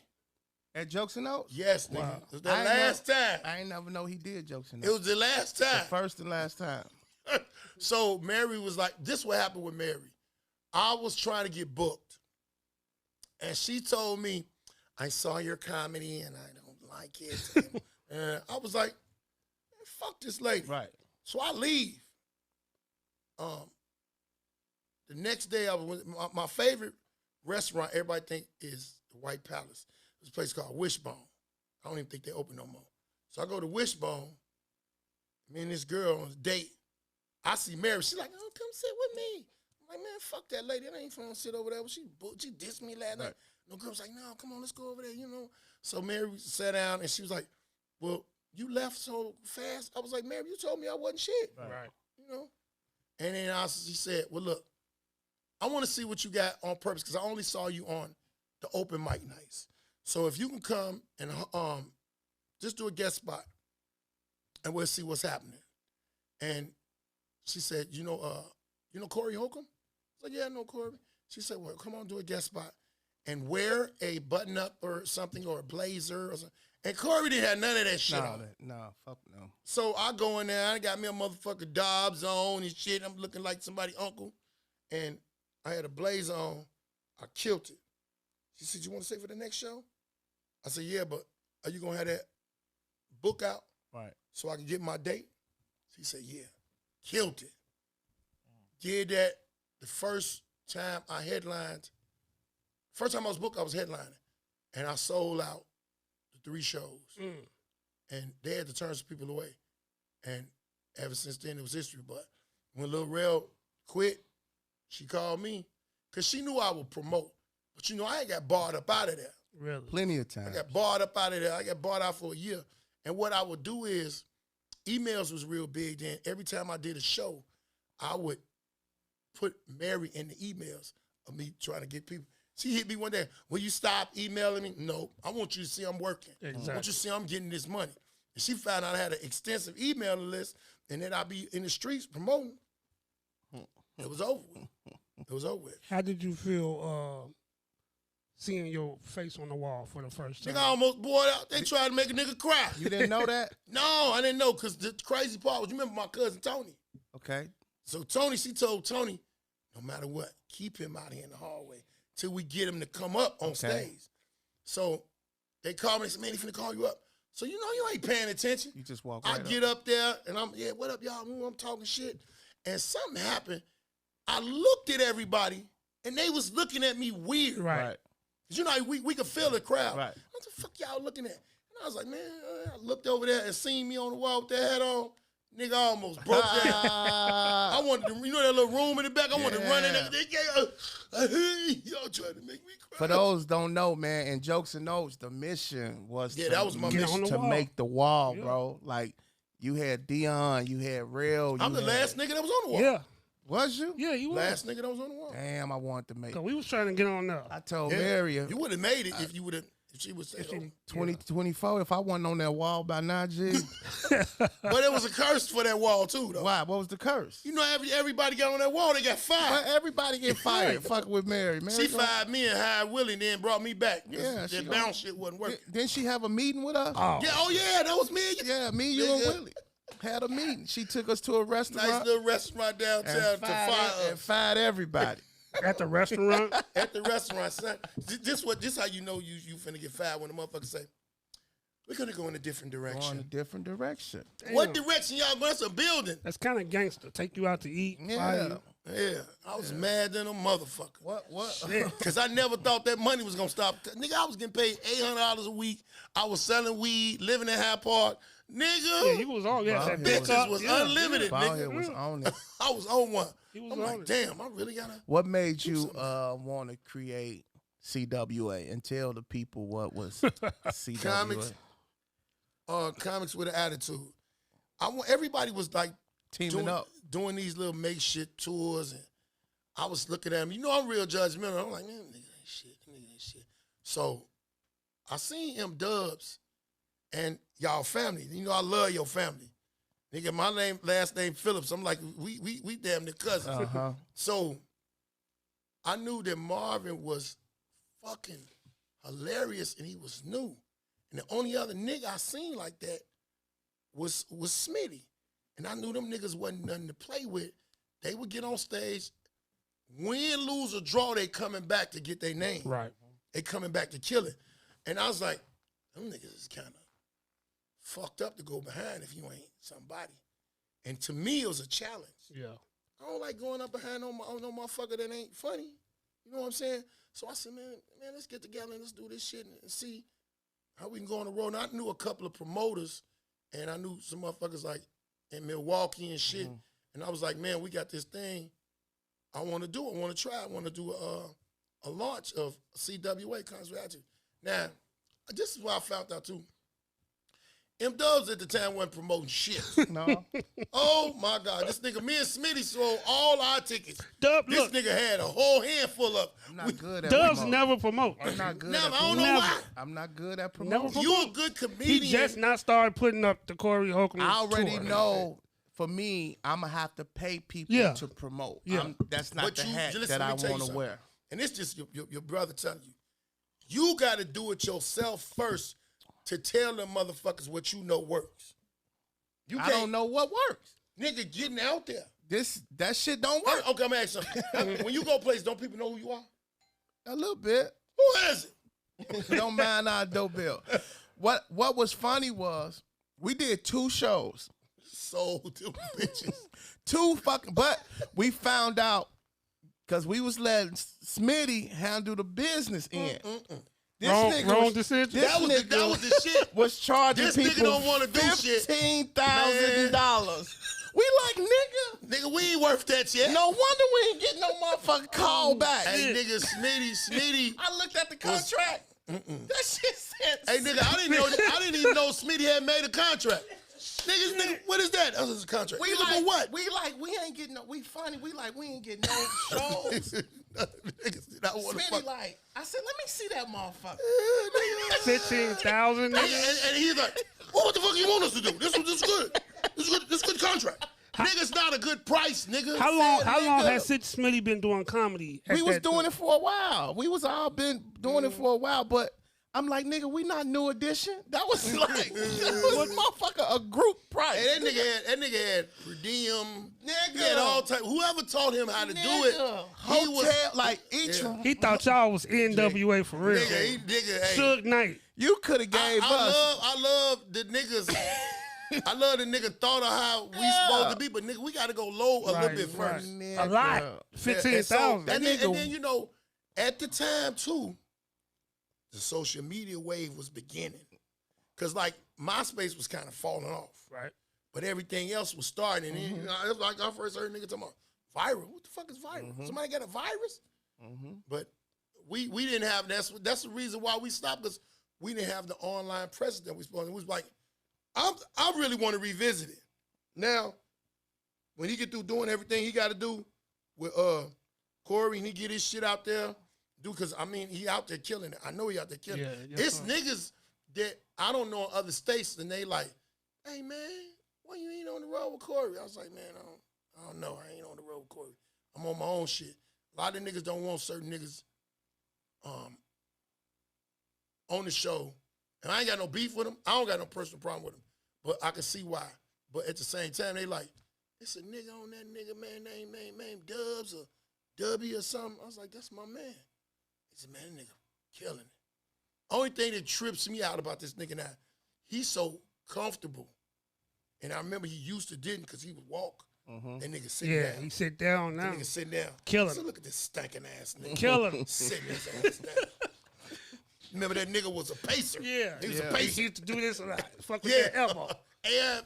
At Jokes and Notes? Yes, nigga. Wow. It was the last time. I ain't never know he did Jokes and It Notes. was the last The time. first and last time. So Mary was like, this what happened with Mary. I was trying to get booked. And she told me, I saw your comedy and I don't like it. And I was like, fuck this lady. Right. So I leave. The next day, I was my favorite restaurant. Everybody think is the White Palace. There's a place called Wishbone. I don't even think they open no more. So I go to Wishbone. Me and this girl on a date. I see Mary. She's like, "Oh, come sit with me." I'm like, "Man, fuck that lady. I ain't gonna sit over there." She dissed me last night. No girl was like, "No, come on, let's go over there." You know. So Mary sat down and she was like, "Well, you left so fast." I was like, "Mary, you told me I wasn't shit." Right. You know. And then she said, "Well, look, I want to see what you got on purpose because I only saw you on the open mic nights. So if you can come and just do a guest spot, and we'll see what's happening." And she said, "You know Corey Holcomb?" I was like, "Yeah, I know Corey." She said, "Well, come on, do a guest spot and wear a button up or something or a blazer or something." And Corey didn't have none of that shit on. No, fuck no. So I go in there, I got me a motherfucker Dobbs on and shit. I'm looking like somebody's uncle. And I had a blazer on. I killed it. She said, "You want to stay for the next show?" I said, "Yeah, but are you going to have that book out Right. so I can get my date?" She said, "Yeah." Killed it. Did that the first time I headlined. First time I was booked, I was headlining. And I sold out the 3 shows. And they had to turn some people away. And ever since then, it was history. But when Lil Rel quit, she called me because she knew I would promote. But, I ain't got barred up out of there. Really? Plenty of time. I got barred up out of there. I got barred out for a year. And what I would do is, emails was real big then. Every time I did a show, I would put Mary in the emails of me trying to get people. She hit me one day, "Will you stop emailing me?" "No, I want you to see I'm working. Exactly. I want you to see I'm getting this money." And she found out I had an extensive email list, and then I'd be in the streets promoting. It was over with. It was over with. How did you feel seeing your face on the wall for the first time? Nigga, I almost bored out. They tried to make a nigga cry. You didn't know that? No, I didn't know, because the crazy part was, you remember my cousin Tony? Okay. So she told Tony, no matter what, keep him out here in the hallway till we get him to come up on stage. So they called me and said, "Man, he finna call you up." So you ain't paying attention. You just walk I right get up there and what up, y'all? I'm talking shit. And something happened. I looked at everybody and they was looking at me weird. Right. Cause we could feel the crowd. Right. What the fuck y'all looking at? And I was like, man, I looked over there and seen me on the wall with that hat on. Nigga, I almost broke down. I wanted to, that little room in the back? I wanted to run in there. Y'all trying to make me cry. For those don't know, man, in Jokes and Notes, the mission was that was my mission. to make the wall, bro. Like, you had Dion, you had Real. I'm the last nigga that was on the wall. Yeah. Was you? Yeah, you was. Last nigga that was on the wall. Damn, I wanted to make. Cause we was trying to get on there. I told Mary, you would have made it if you would have. If she was saying 2024, if I wasn't on that wall by now, G. But it was a curse for that wall too, though. Why? What was the curse? Everybody got on that wall, they got fired. But everybody get fired. Fucking with Mary. She fired me and hired Willie and then brought me back. Yeah, that bounce shit wasn't working. Didn't she have a meeting with us? Yeah, that was me. Yeah, me, you, and Willie had a meeting. She took us to a restaurant. Nice little restaurant downtown and fired everybody. At the restaurant? At the restaurant, son. This how you know you finna get fired when the motherfucker say, we're gonna go in a different direction. Going a different direction. Damn. What direction y'all going? That's a building. That's kind of gangster. Take you out to eat. Yeah. Yeah, I was mad than a motherfucker. What? Because I never thought that money was going to stop. Nigga, I was getting paid $800 a week. I was selling weed, living in Hyde Park. Nigga. Yeah, he was on. Yeah, that Baldhead bitches was unlimited, Baldhead nigga. was on it. I was on one. was I'm on like, it. damn, I really got to. What made you want to create CWA and tell the people what was CWA? Comics with an attitude. Everybody was like Teaming up. doing these little makeshift tours, and I was looking at them. You know, I'm real judgmental. I'm like, man, nigga ain't shit. Nigga ain't shit. So I seen M Dubs and y'all family. You know, I love your family. Nigga, my last name Phillips. I'm like, we damn near cousins. Uh-huh. So I knew that Marvin was fucking hilarious and he was new. And the only other nigga I seen like that was Smitty. And I knew them niggas wasn't nothing to play with. They would get on stage, win, lose, or draw, they coming back to get their name. Right. They coming back to kill it. And I was like, them niggas is kind of fucked up to go behind if you ain't somebody. And to me, it was a challenge. Yeah. I don't like going up behind no motherfucker that ain't funny. You know what I'm saying? So I said, man, let's get together and let's do this shit and see how we can go on the road. And I knew a couple of promoters, and I knew some motherfuckers like in Milwaukee and shit. Mm-hmm. And I was like, man, we got this thing I want to do. I want to try. I want to do a launch of CWA, Concerts with Attitude. Now, this is what I found out, too. M Dubs at the time wasn't promoting shit. No. Oh, my God. This nigga, me and Smitty sold all our tickets. Dub, this nigga had a whole handful of. I'm not good at Dubs promote. never promote. I'm not good Never. at I don't promote. know why. I'm not good at Never promoting. promote. You a good comedian. He just not started putting up the Corey Holcomb I already tour. know. For me, I'm gonna have to pay people to promote. Yeah. That's not But the you- hat listen, that let I me tell you want to something. wear. And it's just your brother telling you. You got to do it yourself first to tell them motherfuckers what you know works. You I don't know what works. Nigga getting out there. That shit don't work. Okay, I'm going to ask you something. When you go places, don't people know who you are? A little bit. Who is it? Don't mind our dough bill. What was funny was we did 2 shows. Sold them bitches. 2 fucking, but we found out because we was letting Smitty handle the business end. This Wrong decision. This That was the shit. Was charging This people nigga don't wanna do shit. $15,000. We like, nigga. Nigga, we ain't worth that shit. No wonder we ain't getting no motherfucking call back. Hey, nigga, Smitty. I looked at the contract. That shit said. Hey, nigga, I didn't even know Smitty had made a contract. Nigga, what is that? That was a contract. We nigga, like for what? We ain't getting no. We funny. We ain't getting no shows. Smitty like, I said, let me see that motherfucker. 15,000. And he's like, well, what the fuck you want us to do? This is good. This is good contract. Nigga's not a good price, nigga. How long has Sid Smitty been doing comedy? We was doing it for a while. We was all been doing it for a while, but I'm like, nigga, we not New Edition. That was like, that was motherfucker a group price. Hey, that nigga had per diem. Nigga. He had all type. Whoever taught him how to do it, Hotel, like each. Yeah. He thought y'all was NWA for real. nigga, hey, Suge Knight. You could have gave us. I love the niggas. I love the nigga thought of how we supposed to be, but nigga, we got to go low a little bit first. A lot. 15,000. And then, you know, at the time, too, the social media wave was beginning. Because, like, MySpace was kind of falling off. Right. But everything else was starting. And then, you know, it was like I first heard niggas talking about viral. What the fuck is viral? Somebody got a virus? But we didn't have, that's the reason why we stopped, because we didn't have the online presence that we supposed to. It was like, I really want to revisit it. Now, when he get through doing everything he got to do with Corey, and he get his shit out there, because, I mean, he out there killing it. I know he out there killing it. It's niggas that I don't know in other states, and they like, hey, man, why you ain't on the road with Corey? I was like, man, I don't know. I ain't on the road with Corey. I'm on my own shit. A lot of niggas don't want certain niggas on the show. And I ain't got no beef with them. I don't got no personal problem with them. But I can see why. But at the same time, they like, it's a nigga on that nigga, man, name Dubs, or W or something. I was like, that's my man. He said, man, that nigga killing it. Only thing that trips me out about this nigga now, he's so comfortable. And I remember he used to didn't because he would walk. That nigga sit down. Yeah, he sit down now. That nigga sit down. Killing So him. look at this stinking ass nigga. Killing him. Sitting his ass down. Remember that nigga was a pacer. Yeah. He was a He pacer. used to do this a lot. Fuck with Yeah. that elbow. Yeah.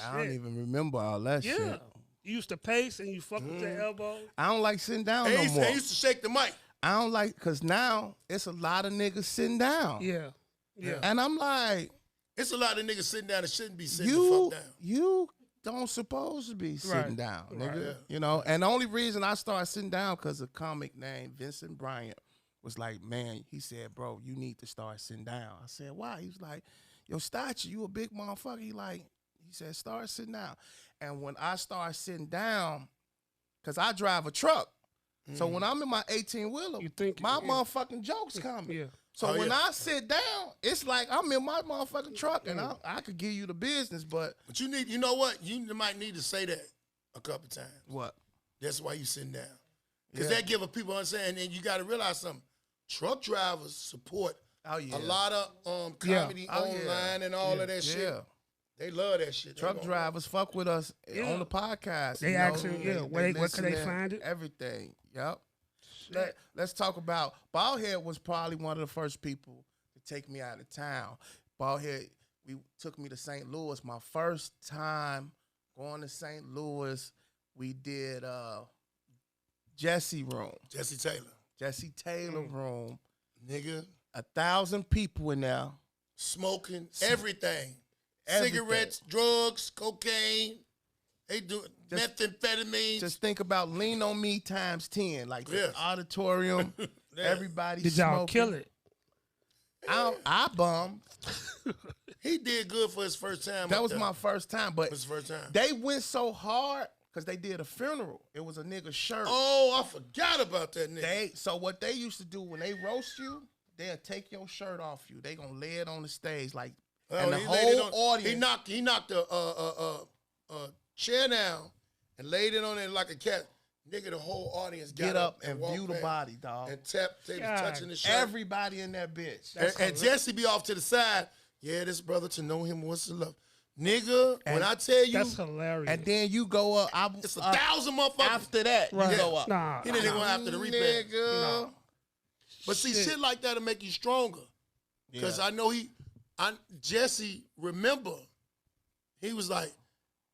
I don't even remember all that Yeah. shit. You used to pace and you fuck with your elbow. I don't like sitting down And no he more. used to shake the mic. I don't like, because now it's a lot of niggas sitting down. Yeah. Yeah. And I'm like, It's a lot of niggas sitting down that shouldn't be sitting the you fuck down. you don't supposed to be sitting Right. down, nigga. Right. Yeah. You know, and the only reason I started sitting down because a comic named Vincent Bryant was like, man, he said, bro, you need to start sitting down. I said, why? He was like, yo, stature, you a big motherfucker. He said, start sitting down. And when I started sitting down, because I drive a truck, so when I'm in my 18-wheeler, You think- my yeah. motherfucking jokes coming. Yeah. So Oh, when yeah. I sit down, it's like I'm in my motherfucking truck, and I could give you the business, but But you know what? You might need to say that a couple times. what? That's why you sitting down. Because Yeah. that give people understand. And you got to realize something. Truck drivers support Oh yeah, a lot of Yeah. comedy Oh, yeah. online and all of that shit. Yeah, They love that shit. They truck gonna- drivers fuck with us Yeah. on the podcast. They you know? actually- yeah, where can listen they to find it? Everything. Yep. Let's talk about Baldhead. Was probably one of the first people to take me out of town. Baldhead, took me to St. Louis. My first time going to St. Louis, we did Jesse Room, Jesse Taylor. Jesse Taylor Room. Nigga, 1,000 people in there. smoking, everything. Everything. Cigarettes, drugs, cocaine. They do methamphetamines. Just think about Lean on Me times 10, like the Yes. auditorium, Yeah. everybody Did y'all smoking. kill it? I bummed. He did good for his first time. That up was there. my first time, but His first time. they went so hard because they did a funeral. It was a nigga's shirt. Oh, I forgot about that nigga. So what they used to do when they roast you, they'll take your shirt off you. They gonna lay it on the stage like, and the he laid it whole audience. He knocked a chair down and laid it on it like a cat. Nigga, the whole audience get up and walked view the back body, dog. and tap. They was God. touching the shirt. Everybody in that bitch. And Jesse be off to the side. Yeah, this brother to know him what's the love. Nigga, when I tell you, That's hilarious. And then you go up. it's 1,000 motherfuckers. After that, Right. you go up. Nah. He didn't go after the replay. Nigga. But see, shit like that'll make you stronger. Because I know Jesse, remember, he was like,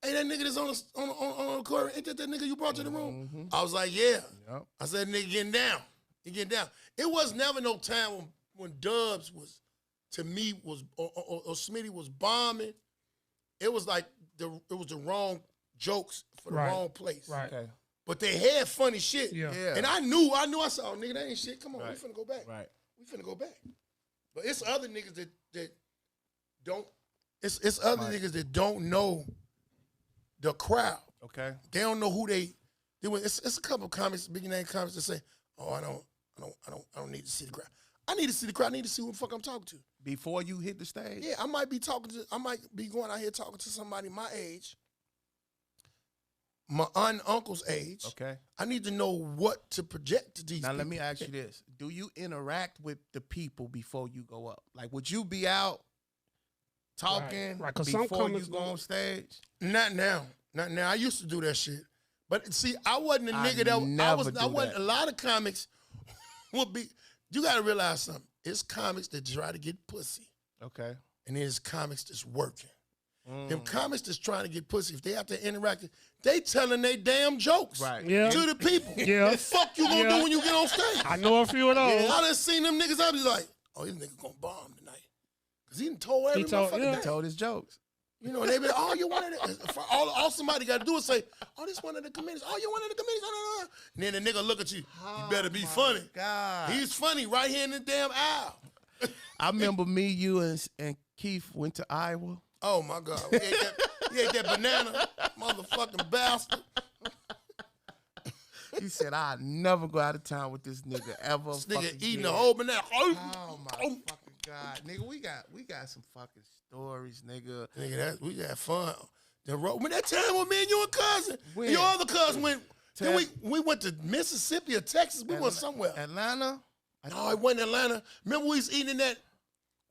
hey, that nigga that's on the court, ain't that nigga you brought to the room? I was like, yeah. Yep. I said, nigga getting down. He getting down. It was never no time when Dubs was, to me, was or Smitty was bombing. It was like it was the wrong jokes for the Right. wrong place. Right. Okay. But they had funny shit. Yeah. Yeah. And I knew, I said, oh, nigga, that ain't shit. Come on, Right. we finna go back. Right. We finna go back. But it's other niggas that don't, it's other niggas that don't know the crowd. Okay. They don't know who they it's a couple of comics, big name comics that say, oh, I don't need to see the crowd. I need to see the crowd. I need to see who the fuck I'm talking to. Before you hit the stage. Yeah, I might be going out here talking to somebody my age, my aunt and uncle's age. Okay. I need to know what to project to these Now people. let me ask you this: do you interact with the people before you go up? Like, would you be out talking Right, 'cause some before you comics go on stage? Not now. Not now. I used to do that shit. But see, I wasn't a nigga that I never was. do I wasn't. that. A lot of comics would be. You got to realize something. It's comics that try to get pussy, Okay. and there's comics that's working. Mm. Them comics that's trying to get pussy, if they have to interact, they telling they damn jokes Right. Yeah. to the people. Yeah. The fuck you gonna Yeah. do when you get on stage? I know a few of those. I done seen them niggas. I be like, oh, this nigga gonna bomb tonight, cause he done told every told- motherfucker. yeah. that. He told his jokes. You know, and they be like, oh, you one of the, all somebody got to do is say, oh, this one of the comedians. Oh, you one of the comedians. And then the nigga look at you. You better be funny. God. He's funny right here in the damn aisle. I remember me, you, and Keith went to Iowa. Oh, my God. We ate that banana, motherfucking bastard. He said, "I'll never go out of town with this nigga ever." This nigga fucking eating again." the whole banana. Oh my fucking God, nigga, we got some fucking stories, nigga. Nigga, we got fun. When that time with me and your cousin, When? your other cousin went, Then we went to Mississippi or Texas. We went somewhere. Atlanta. No, it wasn't Atlanta. Remember we was eating that.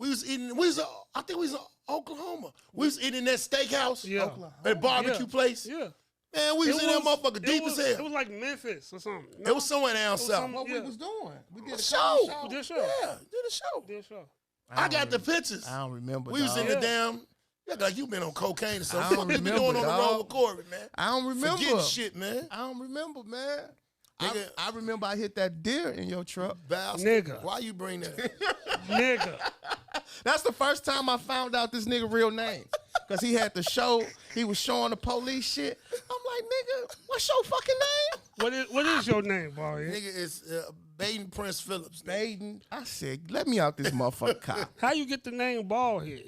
I think we was in Oklahoma. We was eating that steakhouse. Yeah. That barbecue place. Yeah. Man, we was in that motherfucker deep as hell. It was like Memphis or something. No? It was somewhere down south. What we was doing? We did a show. show. We did a show. Yeah, did a show. Did a show. I got the pictures. I don't remember. We was in dog. the damn. You like you been on cocaine or something. I don't What you been remember, doing on the dog. road with Corey, man? I don't remember. Forgetting shit, man. I don't remember, man. Nigga. I remember I hit that deer in your truck. Bastard. Nigga. Why you bring that up? Nigga. That's the first time I found out this nigga real name. Cause he had the show, he was showing the police shit. I'm like, nigga, what's your fucking name? What is your name, boy? Nigga, it's Baden Prince Phillips. Baden. I said, let me out this motherfucking cop. How you get the name Baldhead?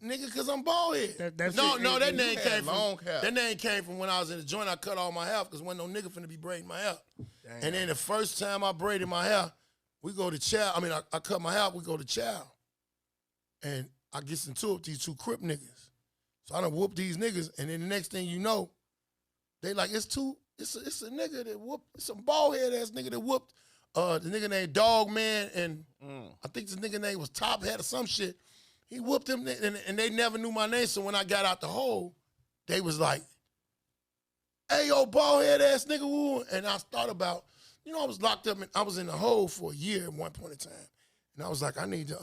Nigga, cause I'm bald head. That's No, it. that You name had came long from hair. that name came from when I was in the joint. I cut all my hair because wasn't no nigga finna be braiding my hair. Damn. And then the first time I braided my hair, we go to chow. I mean, I cut my hair. We go to chow, and I get into it with these two Crip niggas. So I done whoop these niggas, and then the next thing you know, they like it's a nigga that whooped. It's some bald head ass nigga that whooped. The nigga named Dog Man, and I think this nigga name was Top Hat or some shit. He whooped them, and they never knew my name. So when I got out the hole, they was like, "Hey, yo, bald head ass nigga, woo!" And I thought about, I was locked up, and I was in the hole for a year at one point in time, and I was like, I need to.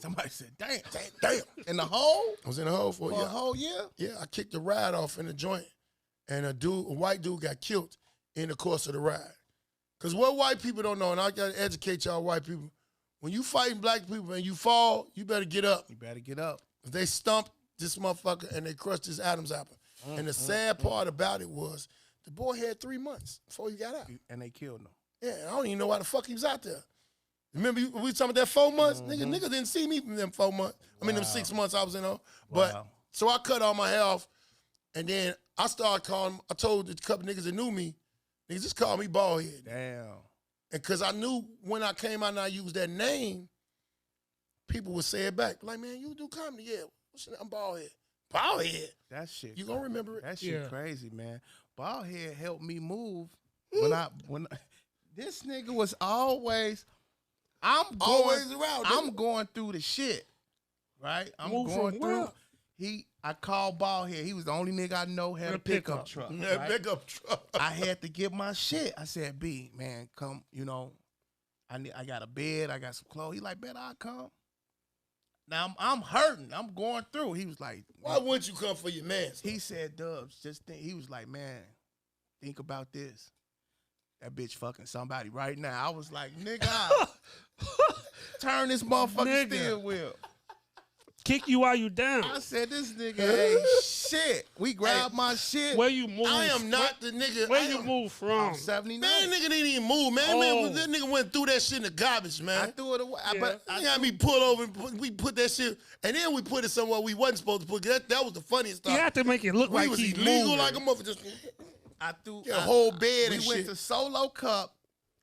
Somebody said, damn. Damn. In the hole? I was in the hole for a For year. a whole year? Yeah, I kicked the ride off in the joint, and a white dude got killed in the course of the ride. Cause what white people don't know, and I gotta educate y'all white people. When you fighting black people and you fall, you better get up. You better get up. If they stumped this motherfucker and they crushed his Adam's apple. And the sad part about it was the boy had 3 months before he got out. And they killed him. Yeah, I don't even know why the fuck he was out there. Remember we was talking about that 4 months? Nigga didn't see me from them 4 months. I mean them 6 months I was in there. But Wow. so I cut all my hair off, and then I started calling. I told a couple niggas that knew me, niggas just call me Baldhead. Damn. And because I knew when I came out and I used that name, people would say it back. Like, man, you do comedy? Yeah. What's your name? I'm Baldhead. Baldhead. That shit. You gonna remember it? That shit Yeah. crazy, man. Baldhead helped me move when this nigga was always Always around. I'm going through the shit. Right? I'm Move going from through. where? I called Baldhead. He was the only nigga I know had a pickup truck. Yeah, right? pickup truck. I had to get my shit. I said, B, man, come, I got a bed, I got some clothes. He like, bet I'll come. Now I'm hurting. I'm going through. He was like, Why wouldn't you come for your man? he said, Dubs, just think. He was like, man, think about this. That bitch fucking somebody right now. I was like, nigga, I'll turn this motherfucking Nigga. steering wheel. Kick you while you down. I said, this nigga ain't shit. We grabbed my shit. Where you move? I am not the nigga. Where you move from? I'm 79. Man, nigga didn't even move, man. Oh. That nigga went through that shit in the garbage, man. I threw it away. Yeah. But He had me pull over and we put that shit, and then we put it somewhere we wasn't supposed to put it. That was the funniest You stuff. have to make it look We like was he's illegal moving. like a motherfucker. Just I threw get a whole bed we and went shit. to Solo Cup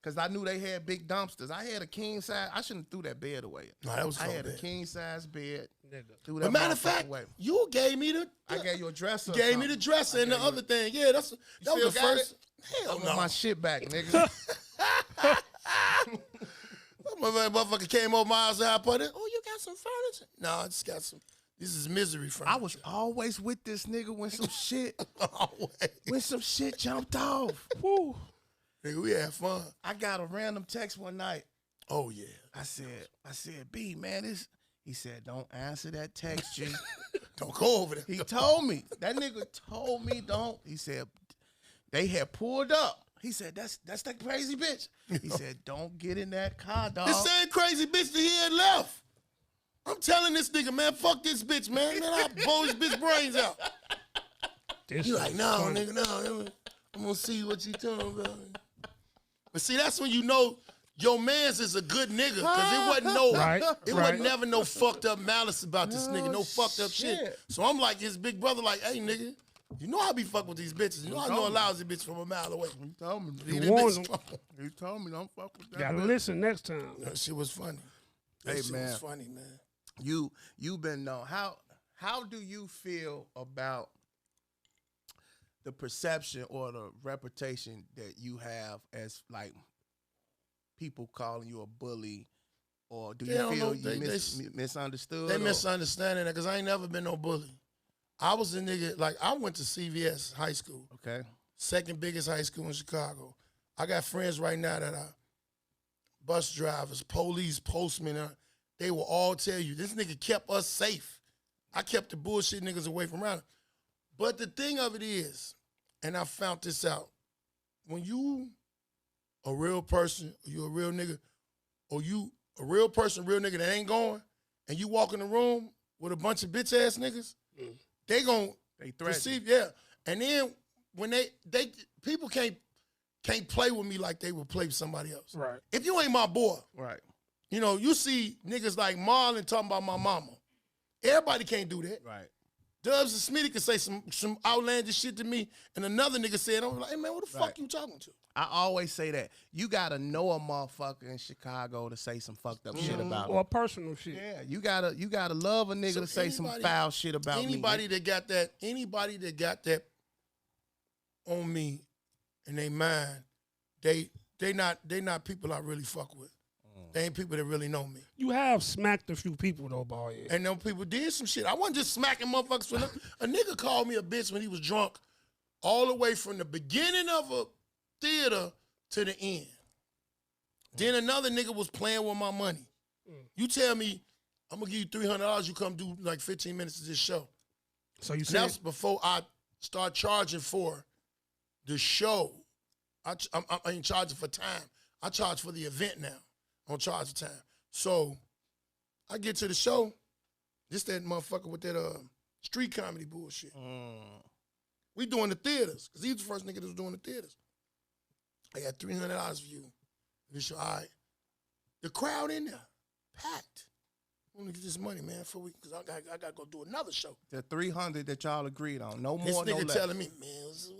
because I knew they had big dumpsters. I had a king size. I shouldn't have threw that bed away. Nah, that was I so had a bad. king size bed. Nigga. Threw that But matter of motherfucker fact, away. you gave me the. I gave you a dresser. or gave me the something. dresser I and the gave you other thing. Yeah, that was still the got first. I Hell want no. my shit back, nigga. Motherfucker came over my house and I put it. Oh, you got some furniture? No, I just got some. This is misery furniture. I was always with this nigga when some shit always. jumped off. Woo. Nigga, we had fun. I got a random text one night. Oh yeah. I said, B, man, this. He said, don't answer that text, G. Don't go over there. He told me. That nigga told me don't. He said, they had pulled up. He said, that's that crazy bitch. He said, don't get in that car, dog. The same crazy bitch that he had left. I'm telling this nigga, man, fuck this bitch, man. Man, I'll blow this bitch brains out. This You is like, no, funny. nigga, no. I'm gonna see what you talking about. But see, that's when you know your man's is a good nigga. Cause it wasn't no Right, it right. wasn't never no fucked up malice about this Oh, nigga. No fucked up shit. shit. So I'm like his big brother, like, hey nigga, you know I be fucking with these bitches. You know I know a lousy bitch from a mile away. He told me. Leave You that warned bitch him. alone. He told me don't fuck with that. Gotta bitch. listen next time. That shit was funny. That Hey, shit man. was funny, man. You've been known. How do you feel about the perception or the reputation that you have as like people calling you a bully, or do you feel misunderstood? They misunderstanding that because I ain't never been no bully. I was a nigga, like I went to CVS high school. Okay. Second biggest high school in Chicago. I got friends right now that are bus drivers, police, postmen. They will all tell you, this nigga kept us safe. I kept the bullshit niggas away from around. But the thing of it is, and I found this out, when you a real person, you a real nigga, or you a real person, real nigga that ain't going, and you walk in the room with a bunch of bitch ass niggas, they perceive, yeah. And then when they people can't play with me like they would play with somebody else. Right. If you ain't my boy, Right. you know, you see niggas like Marlon talking about my mama. Everybody can't do that. Right. Dubs and Smitty can say some outlandish shit to me, and another nigga said, I'm like, hey man, what the fuck you talking to? I always say that. You gotta know a motherfucker in Chicago to say some fucked up shit about him. Or personal shit. Yeah, you gotta love a nigga to say some foul shit about anybody me. that got that on me in their mind, they not people I really fuck with. They ain't people that really know me. You have smacked a few people though, Baldhead. And them people did some shit. I wasn't just smacking motherfuckers for nothing. A nigga called me a bitch when he was drunk all the way from the beginning of a theater to the end. Then another nigga was playing with my money. You tell me, I'm gonna give you $300, you come do like 15 minutes of this show. So you And said that's before I start charging for the show. I ain't charging for time. I charge for the event now. I don't charge for time. So I get to the show, this that motherfucker with that street comedy bullshit. We doing the theaters, because he was the first nigga that was doing the theaters. I got $300 for you. This show, all right. The crowd in there, packed. I want to get this money, man, because I got to go do another show. The 300 that y'all agreed on, no This more, no nigga less. telling me, man,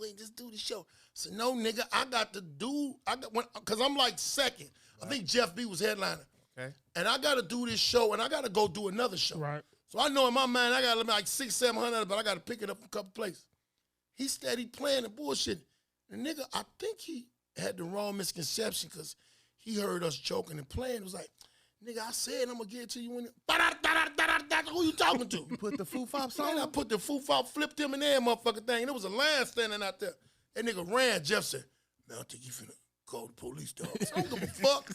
wait, just do the show. So no, nigga, I got to do, because I'm like second. I think Jeff B was headliner. Okay. And I got to do this show, and I got to go do another show. right. So I know in my mind, I got like $600-700, but I got to pick it up from a couple places. He steady playing the bullshit. The nigga, I think he had the wrong misconception because he heard us joking and playing. It was like, nigga, I said I'm going to get it to you when who you talking to? You put the foo-fop Man, I song? put the foo-fop, flipped him in there, motherfucking thing. And there was a line standing out there. That nigga ran. Jeff said, man, I think you finna call the police, dog. I don't give a fuck.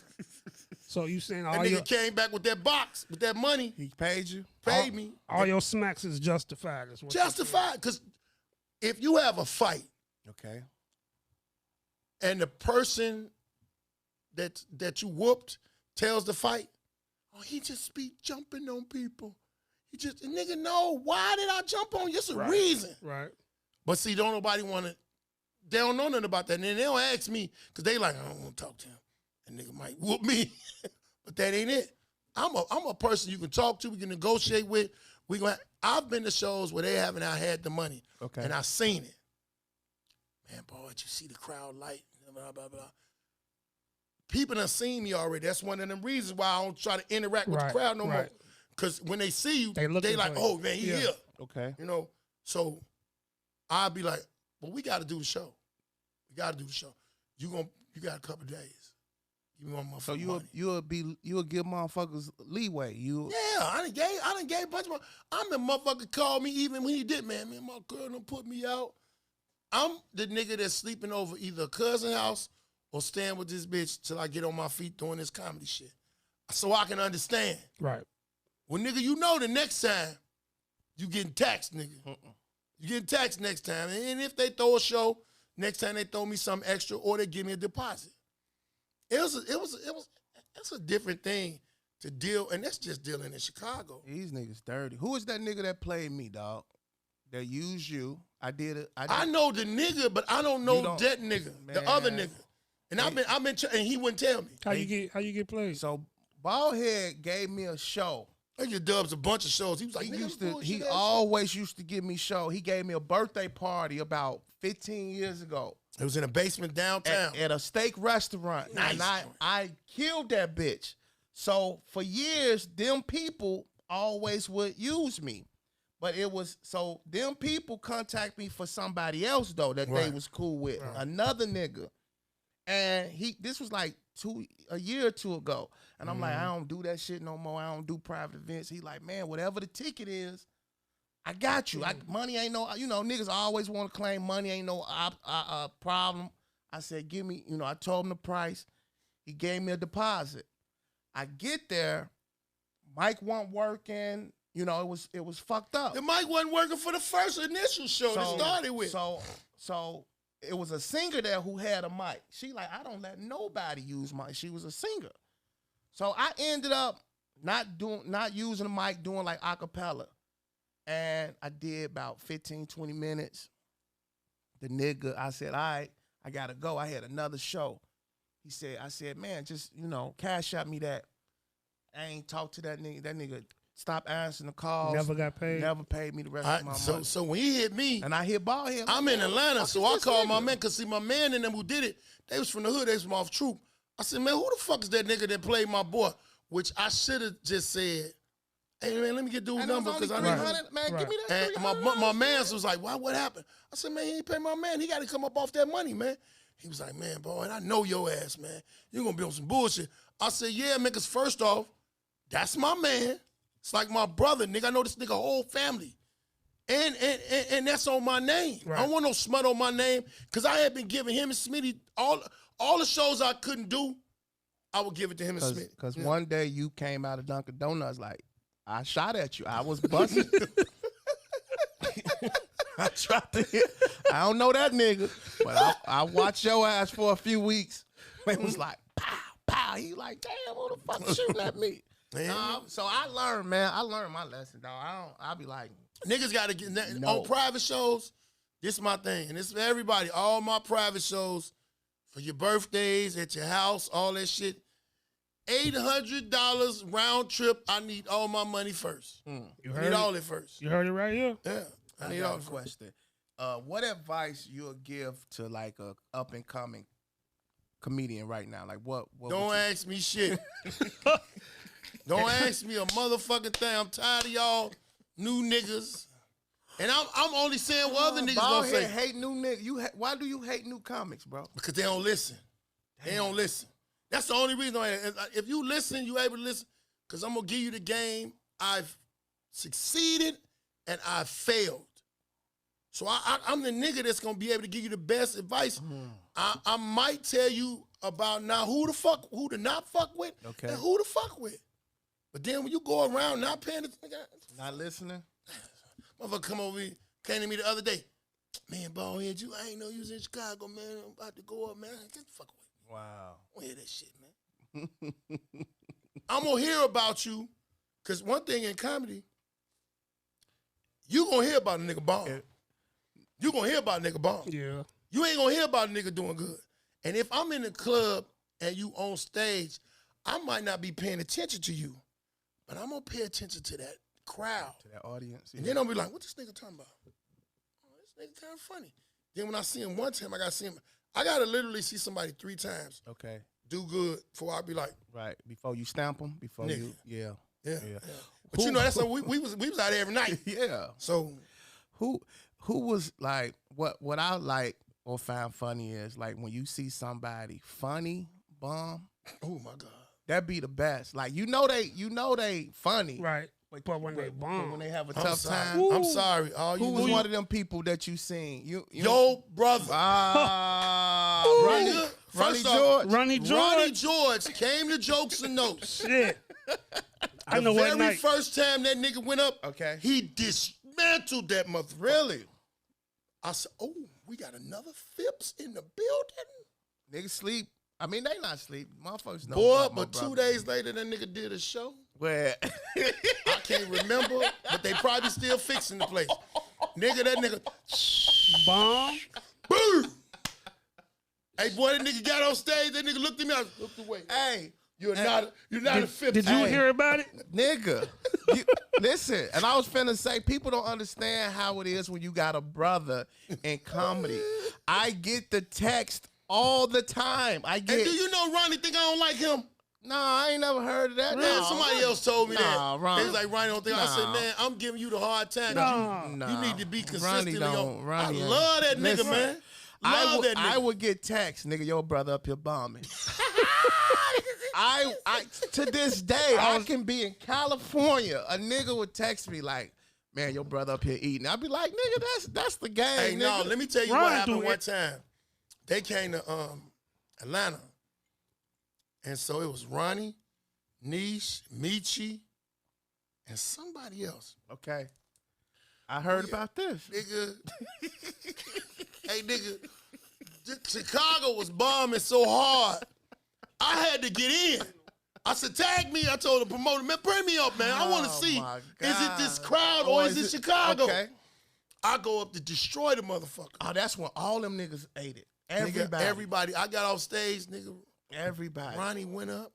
So you saying That nigga came back with that box, with that money, He paid you? paid me. all your smacks is justified. Is what you're saying. Justified. Because if you have a fight Okay. and the person that you whooped tells the fight, oh, he just be jumping on people. He just, nigga, no, why did I jump on you? It's a reason. Right. But see, don't nobody want to, they don't know nothing about that. And then they don't ask me, because they like, I don't want to talk to him. That nigga might whoop me. But that ain't it. I'm a person you can talk to, we can negotiate with. I've been to shows where they haven't had the money. Okay. And I seen it. Man, boy, you see the crowd light, blah, blah, blah. People done seen me already. That's one of them reasons why I don't try to interact with the crowd no more. Because when they see you, they like, oh, man, he here. Okay. You know? So I'll be like, well, we got to do the show. We got to do the show. You got a couple of days. Give me one motherfucker. So you'll give motherfuckers leeway. Yeah, I done gave a bunch of I'm the motherfucker called me even when he did, man, my girl done put me out. I'm the nigga that's sleeping over either a cousin house or staying with this bitch till I get on my feet doing this comedy shit. So I can understand. Right. Well, nigga, you know the next time you getting taxed, nigga. You getting taxed next time. And if they throw a show, next time they throw me something extra or they give me a deposit. It's a different thing to deal, and that's just dealing in Chicago. These niggas dirty. Who is that nigga that played me, dog? That used you? I did it. I know the nigga, but I don't know that nigga, man. The other nigga. And I've been, and he wouldn't tell me. How you get played? So Baldhead gave me a show. I get Dubs a bunch of shows. He was like, he always used to give me show. He gave me a birthday party about 15 years ago. It was in a basement downtown. At a steak restaurant. Nice. And I killed that bitch. So for years, them people always would use me. But it was, so them people contact me for somebody else though that they was cool with. Right. Another nigga. And this was like a year or two ago. And I'm like, I don't do that shit no more. I don't do private events. He like, man, whatever the ticket is, I got you. Money ain't no, niggas always want to claim money ain't no problem. I said, give me, I told him the price. He gave me a deposit. I get there, mic wasn't working. It was fucked up. The mic wasn't working for the first initial show to started with. So it was a singer there who had a mic. She like, I don't let nobody use my. She was a singer. So I ended up not using the mic, doing like acapella. And I did about 15, 20 minutes. The nigga, I said, all right, I gotta go. I had another show. I said, man, just, cash out me that. I ain't talked to that nigga. That nigga stopped answering the calls. Never got paid. Never paid me the rest of my money. So when he hit me, and I hit Baldhead. I'm in Atlanta, so I called my man, because see, my man and them who did it, they was from the hood, they was from off Troop. I said, man, who the fuck is that nigga that played my boy? Which I should have just said, hey, man, let me get dude's number, because I know. Man, give me that and my man was like, what happened? I said, man, he ain't pay my man. He got to come up off that money, man. He was like, man, boy, I know your ass, man. You're going to be on some bullshit. I said, yeah, man, because first off, that's my man. It's like my brother, nigga. I know this nigga whole family. And that's on my name. Right. I don't want no smut on my name, because I had been giving him and Smitty all the shows I couldn't do, I would give it to him and Smitty. Because one day you came out of Dunkin' Donuts like, I shot at you. I was busting. I tried to hit. I don't know that nigga, but I watched your ass for a few weeks. It was like, pow, pow. He like, damn, who the fuck shooting at me? So I learned, man. I learned my lesson, dog. I'll be like, niggas got to get on private shows. This is my thing, and this is for everybody. All my private shows, for your birthdays, at your house, all that shit. $800 round trip. I need all my money first. I need all it first. You heard it right here. Yeah, I need all the question. What advice you'll give to like a up and coming comedian right now? Like what don't ask me shit. Don't ask me a motherfucking thing. I'm tired of y'all new niggas. And I'm only saying what other niggas gonna say. Hate new niggas. Why do you hate new comics, bro? Because they don't listen. Damn. They don't listen. That's the only reason. If you listen, you able to listen. Because I'm going to give you the game. I've succeeded and I've failed. So I'm the nigga that's going to be able to give you the best advice. I might tell you about now who to not fuck with and who to fuck with. But then when you go around not paying attention, not listening, motherfucker come over here, came to me the other day. Man, Baldhead, I ain't know you was in Chicago, man. I'm about to go up, man. Get the fuck away. Wow. I don't hear that shit, man. I'm going to hear about you, because one thing in comedy, you going to hear about a nigga bomb. You going to hear about a nigga bomb. Yeah. You ain't going to hear about a nigga doing good. And if I'm in the club and you on stage, I might not be paying attention to you, but I'm going to pay attention to that crowd. To that audience. Yeah. And then I'll be like, what this nigga talking about? Oh, this nigga kind of funny. Then when I see him one time, I got to see him. I got to literally see somebody 3 times. Okay. Do good before I be like. Right. Before you stamp them. Before nigga. Yeah. But that's what we was out there every night. Yeah. So who was like, what I like or find funny is like when you see somebody funny, bomb. Oh my God. That be the best. Like they funny. Right. But when they bomb, when they have a tough time. I'm sorry. Who was one of them people that you seen? Yo, brother. Ronnie George came to Jokes and Notes. Shit. I know what night. The very first time that nigga went up, he dismantled that mother. Really? I said, oh, we got another Phillips in the building? Niggas sleep. I mean, they not sleep. Motherfuckers know. Boy, but 2 days later, that nigga did a show. Where? I can't remember, but they probably still fixing the place. Nigga, that nigga. Bomb. Boom. Hey, boy, that nigga got on stage. That nigga looked at me. I looked away. Hey. You're not a Phillips. Did you hear about it? Nigga. Listen, and I was finna say, people don't understand how it is when you got a brother in comedy. I get the text all the time. And do you know Ronnie think I don't like him? No, I ain't never heard of that. Man, somebody else told me that. Ronnie. They was like, Ronnie don't think. I said, man, I'm giving you the hard time. You need to be consistently on. I love that nigga, man. Love that nigga. I would get text, nigga, your brother up here bombing. I to this day, I can be in California. A nigga would text me like, man, your brother up here eating. I'd be like, nigga, that's the game. Hey, nigga. no, let me tell you what happened one time. They came to Atlanta. And so it was Ronnie, Niche, Michi, and somebody else. Okay. I heard about this. Nigga. Hey, nigga. Chicago was bombing so hard, I had to get in. I said, tag me. I told the promoter, man, bring me up, man. I want to see. Is it this crowd or is it Chicago? Okay. I go up to destroy the motherfucker. Oh, that's when all them niggas ate it. Everybody. Nigga, everybody. I got off stage, nigga. Everybody. Ronnie went up.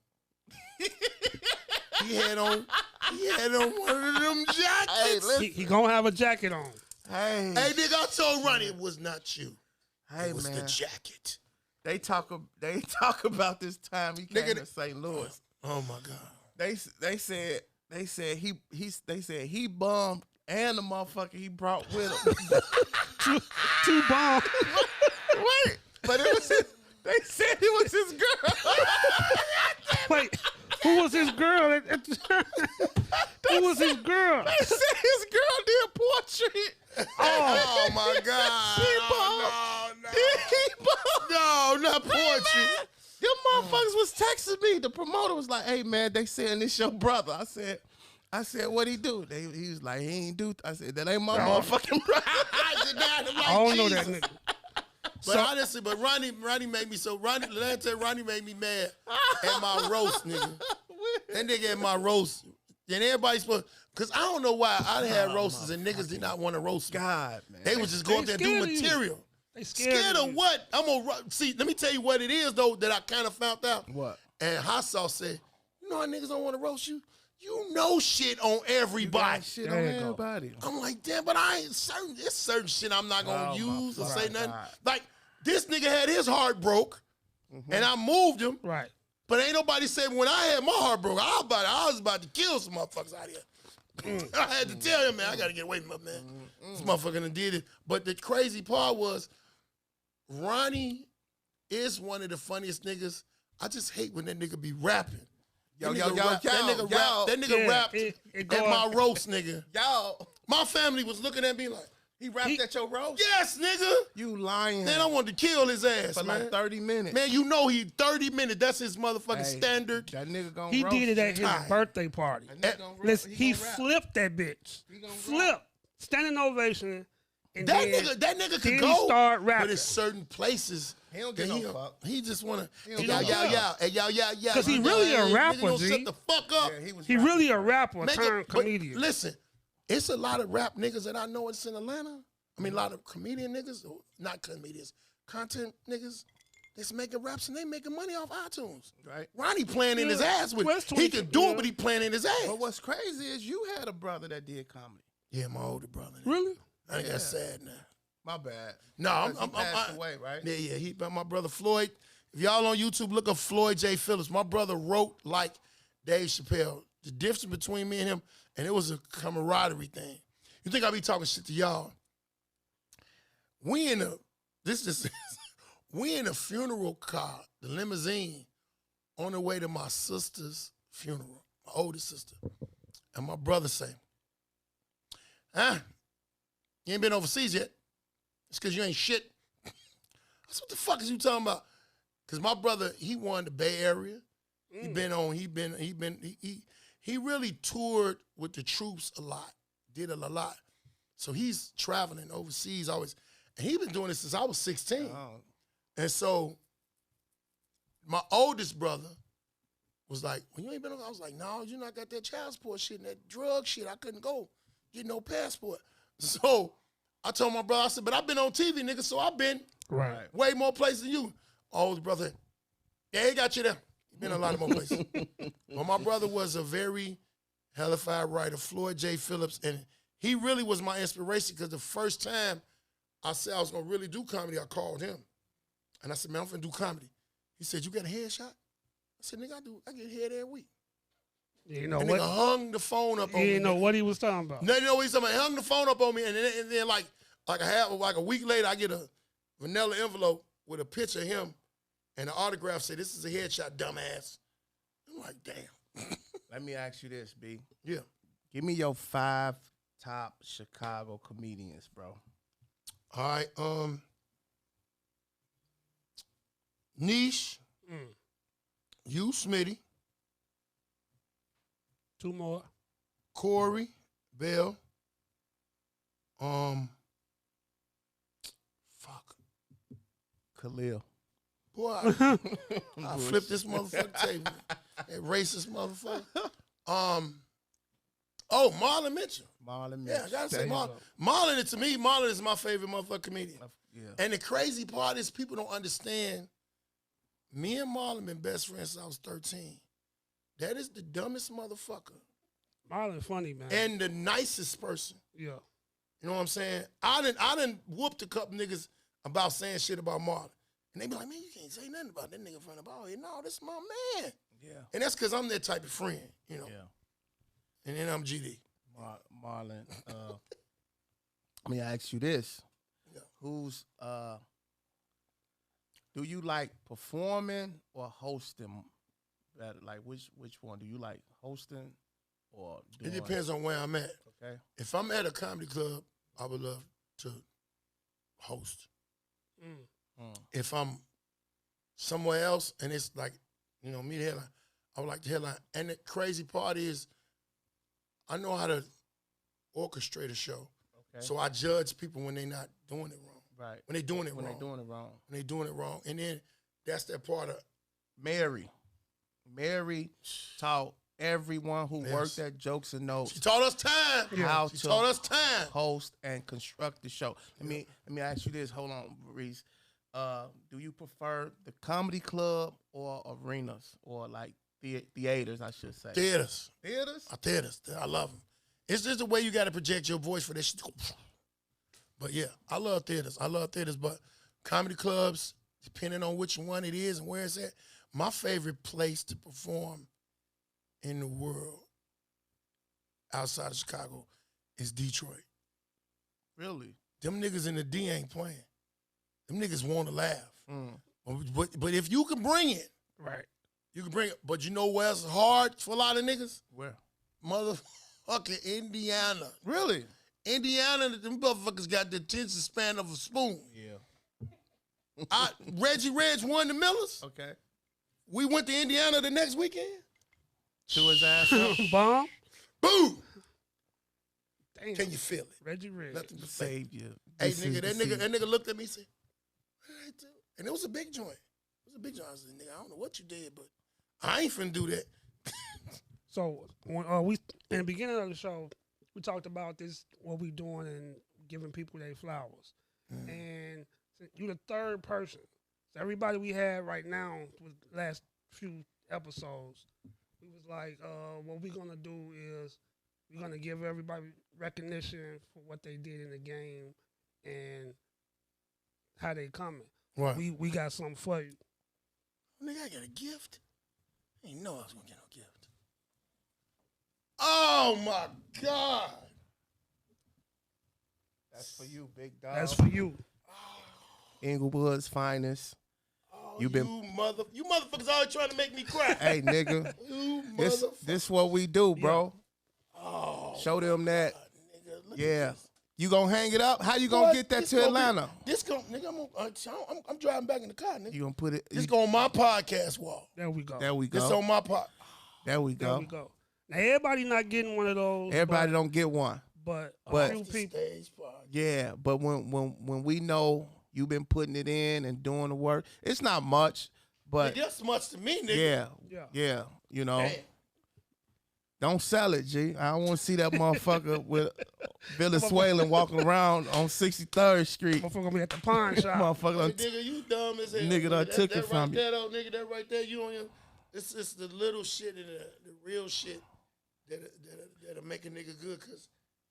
he had on one of them jackets. Hey, he gonna have a jacket on. Hey, nigga, I told Ronnie it was not you. Hey, it was man. the jacket. They talk about this time he came to St. Louis. Oh my God. They said he bummed and the motherfucker he brought with him. two bombs. Wait, but it was they said it was his girl. Wait, who was his girl? Who was his girl? They said his girl did portrait. Oh my God. He bummed. No, not portrait. Hey, them motherfuckers was texting me. The promoter was like, hey man, they saying this your brother. I said, what'd he do? He was like, he ain't do. I said, that ain't my motherfucking brother. I don't know that nigga. But honestly, Ronnie made me so. Ronnie made me mad at my roast, nigga. That nigga at my roast. And everybody's supposed, because I don't know why I had roasters and niggas did not want to roast me. God, man. They would just go up there and do material. They scared of what? See, let me tell you what it is, though, that I kind of found out. What? And Hot Sauce said, you know how niggas don't want to roast you? You know shit on everybody. Shit on everybody. I'm like, damn, but I ain't certain. It's certain shit I'm not gonna use or say nothing. God. Like, this nigga had his heart broke, and I moved him. Right. But ain't nobody said when I had my heart broke, I was about to kill some motherfuckers out here. I had to tell him, man, I gotta get away from him, man. This motherfucker done did it. But the crazy part was, Ronnie is one of the funniest niggas. I just hate when that nigga be rapping. That nigga rapped at my roast, nigga. Yo, my family was looking at me like, he rapped at your roast? Yes, nigga. You lying. Man, I wanted to kill his ass, for man. like 30 minutes. Man, you know he 30 minutes. That's his motherfucking standard. That nigga gonna He roast did it at his birthday party. Listen, he flipped that bitch. Flipped. Standing ovation. And that nigga could go, start rapping. but in certain places, he don't get no fuck. He just wanna, He y'all. Because he really a rapper, G. Shut the fuck up. Yeah, he really a rapper turned comedian. Listen, it's a lot of rap niggas that I know it's in Atlanta. I mean, a lot of comedian niggas, not comedians, content niggas. That's making raps and they making money off iTunes. Right. Ronnie playing in his ass with it. He can do it, but he playing in his ass. But what's crazy is you had a brother that did comedy. Yeah, my older brother. Really? I think that's sad now. My bad. No, he passed away, right? Yeah. My brother Floyd. If y'all on YouTube, look up Floyd J. Phillips. My brother wrote like Dave Chappelle. The difference between me and him, and it was a camaraderie thing. You think I be talking shit to y'all? We in a funeral car, the limousine, on the way to my sister's funeral, my oldest sister. And my brother say, you ain't been overseas yet. It's because you ain't shit. I said, what the fuck is you talking about? Because my brother, he won the Bay Area. He really toured with the troops a lot, did it a lot. So he's traveling overseas always. And he been doing this since I was 16. Oh. And so my oldest brother was like, well, you ain't been, I was like, no, you not got that child support shit and that drug shit. I couldn't go, get no passport. So I told my brother, I said, but I've been on TV, nigga, so I've been way more places than you. Oldest brother, yeah, he got you there. He been a lot of more places. But my brother was a very hellified writer, Floyd J. Phillips, and he really was my inspiration because the first time I said I was gonna really do comedy, I called him. And I said, man, I'm finna do comedy. He said, you got a headshot? said, nigga, I get head every week. You know and what? Nigga hung the phone up on me. You know what he was talking about. No, you know what he's talking about? He hung the phone up on me, and then like a week later, I get a vanilla envelope with a picture of him and an autograph say, "This is a headshot, dumbass." I'm like, damn. Let me ask you this, B. Yeah. Give me your 5 top Chicago comedians, bro. All right. Niche. You, Smitty. 2 more. Corey Bell. Fuck. Khalil. Boy, I flipped this motherfucker table. That racist motherfucker. Marlon Mitchell. Marlon Mitchell. Yeah, I gotta say There you Marlon. go. Marlon, to me, Marlon is my favorite motherfucker comedian. Yeah. And the crazy part is people don't understand. Me and Marlon been best friends since I was 13. That is the dumbest motherfucker Marlon funny, man. and the nicest person. Yeah. You know what I'm saying? I done whooped a couple niggas about saying shit about Marlon. And they be like, man, you can't say nothing about that nigga from the ball. No, this my man. Yeah. And that's because I'm that type of friend, you know. Yeah. And then I'm GD. Marlon. Let me ask you this. Yeah. Who's do you like performing or hosting better? Like which one? Do you like hosting or doing? It depends on where I'm at. Okay. If I'm at a comedy club, I would love to host. If I'm somewhere else and it's like, me the headline, I would like to headline. And the crazy part is I know how to orchestrate a show. Okay. So I judge people when they're not doing it wrong. Right. When they're doing it When wrong. they're doing it wrong. When they're doing it wrong. And then that's that part of Mary taught everyone who Yes. worked at Jokes and Notes she taught us time. how She to taught us time. host and construct the show. Let me ask you this. Hold on, Reese. Do you prefer the comedy club or arenas or like theaters? I should say Theaters. Theaters. Theaters. I love them. It's just the way you got to project your voice for that shit. But yeah, I love theaters. But comedy clubs, depending on which one it is and where it's at, my favorite place to perform in the world outside of Chicago is Detroit. Really? Them niggas in the D ain't playing. Them niggas want to laugh. But if you can bring it, Right. you can bring it. But you know where's hard for a lot of niggas? Where? Motherfucking Indiana. Really? Indiana, them motherfuckers got the attention span of a spoon. Yeah. Reggie Reg won the Millers. Okay. We went to Indiana the next weekend. To his ass up. Bomb. Boom! Damn. Can you feel it? Reggie Red. Nothing but say. Save you. Hey, This nigga, is that the nigga looked at me and said, what did I do? And it was a big joint. I said, nigga, I don't know what you did, but I ain't finna do that. So when we in the beginning of the show, we talked about this, what we doing and giving people their flowers. And you the third person. So everybody we had right now with the last few episodes, we was like, what we're gonna do is we're gonna give everybody recognition for what they did in the game and how they coming. Right. We got something for you. Nigga, I got a gift. I didn't know I was gonna get no gift. Oh my God. That's for you, big dog. That's for you. Inglewood's finest. Oh, You been- you motherfuckers always trying to make me cry. Hey, nigga. You This what we do, bro. Oh, Show them that. nigga, look Yeah. at this. You gonna hang it up? How you gonna Boy, get that this to gonna Atlanta? Nigga, I'm driving back in the car, nigga. You gonna put it? This go on my podcast wall. There we go. There we This go. on my pod. There we There go. we go. Now everybody not getting one of those. Everybody don't get one. but but- a few The people. stage pod. Yeah, but when we know you've been putting it in and doing the work, it's not much, but Nigga, that's much to me, nigga. yeah, you know. Damn. Don't sell it, G. I don't want to see that motherfucker with Venezuelan walking around on 63rd Street. Motherfucker gonna be at the pawn shop. Motherfucker, Hey, done nigga, you dumb as hell. Nigga done That- took that it from right you. there, though, nigga, that right there, you don't even. It's the little shit and the real shit that'll make a nigga good. Cause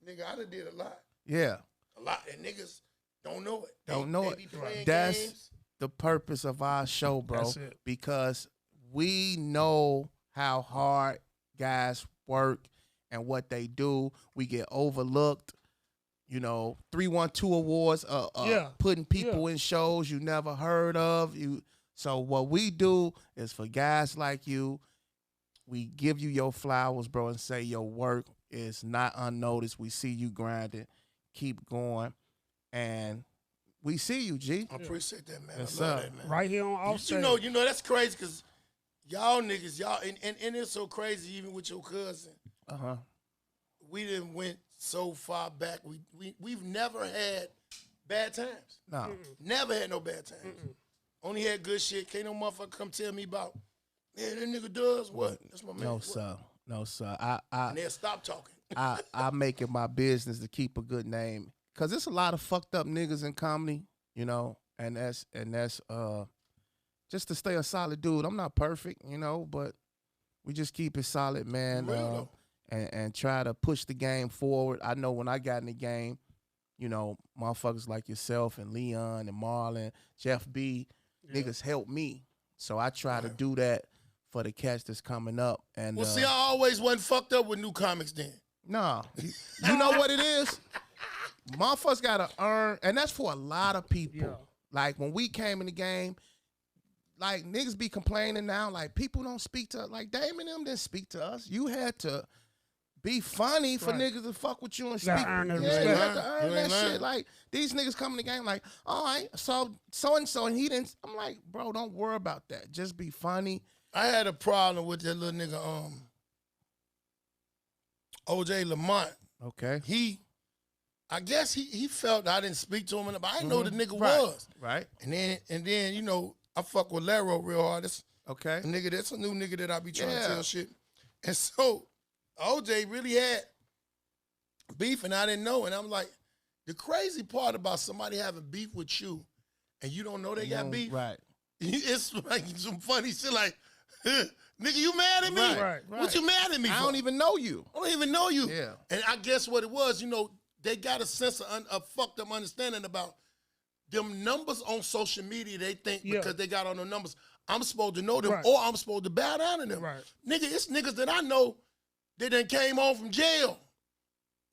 nigga, I done did a lot, yeah. and niggas don't know it. Don't know they it. Be playing That's games. the purpose of our show, bro. That's it. Because we know how hard guys work and what they do. We get overlooked. 312 awards, putting people in shows you never heard of. So what we do is for guys like you, we give you your flowers, bro, and say your work is not unnoticed. We see you grinding. Keep going. And we see you, G. I appreciate that, man. Yes, I love sir. that, man. Right here on Offset. You know that's crazy because y'all niggas, and it's so crazy even with your cousin. Uh-huh. We didn't went so far back. We've never had bad times. No. Never had no bad times. Only had good shit. Can't no motherfucker come tell me about, man, that nigga does what? That's my man. No, What? sir. No, sir. And they'll stop talking. I make it my business to keep a good name. Cause there's a lot of fucked up niggas in comedy, and that's just to stay a solid dude. I'm not perfect, but we just keep it solid, man. And try to push the game forward. I know when I got in the game, motherfuckers like yourself and Leon and Marlon, Jeff B, niggas helped me. So I try to do that for the cats that's coming up. And well, see, I always wasn't fucked up with new comics then. Nah. You know what it is? Motherfuckers gotta earn, and that's for a lot of people. Yeah. Like when we came in the game, like niggas be complaining now, like people don't speak to us. Like Damon them didn't speak to us. You had to be funny for niggas to fuck with you and speak. Earn the You respect. had to earn that learn. shit. Like these niggas come in the game like, all right, so and so, and he didn't. I'm like, bro, don't worry about that. Just be funny. I had a problem with that little nigga, OJ Lamont. Okay. I guess he felt I didn't speak to him, but I didn't know the nigga Right. was. Right. And then I fuck with Laro real hard. That's Okay. a nigga. That's a new nigga that I be trying Yeah. to tell shit. And so OJ really had beef, and I didn't know. And I'm like, the crazy part about somebody having beef with you, and you don't know they got beef. Right. It's like some funny shit. Like, nigga, you mad at me? Right. What you mad at me for? I don't even know you. I don't even know you. Yeah. And I guess what it was, they got a sense of fucked up understanding about them numbers on social media. They think because they got on the numbers, I'm supposed to know them or I'm supposed to bow down to them. Right. Nigga, it's niggas that I know that done came home from jail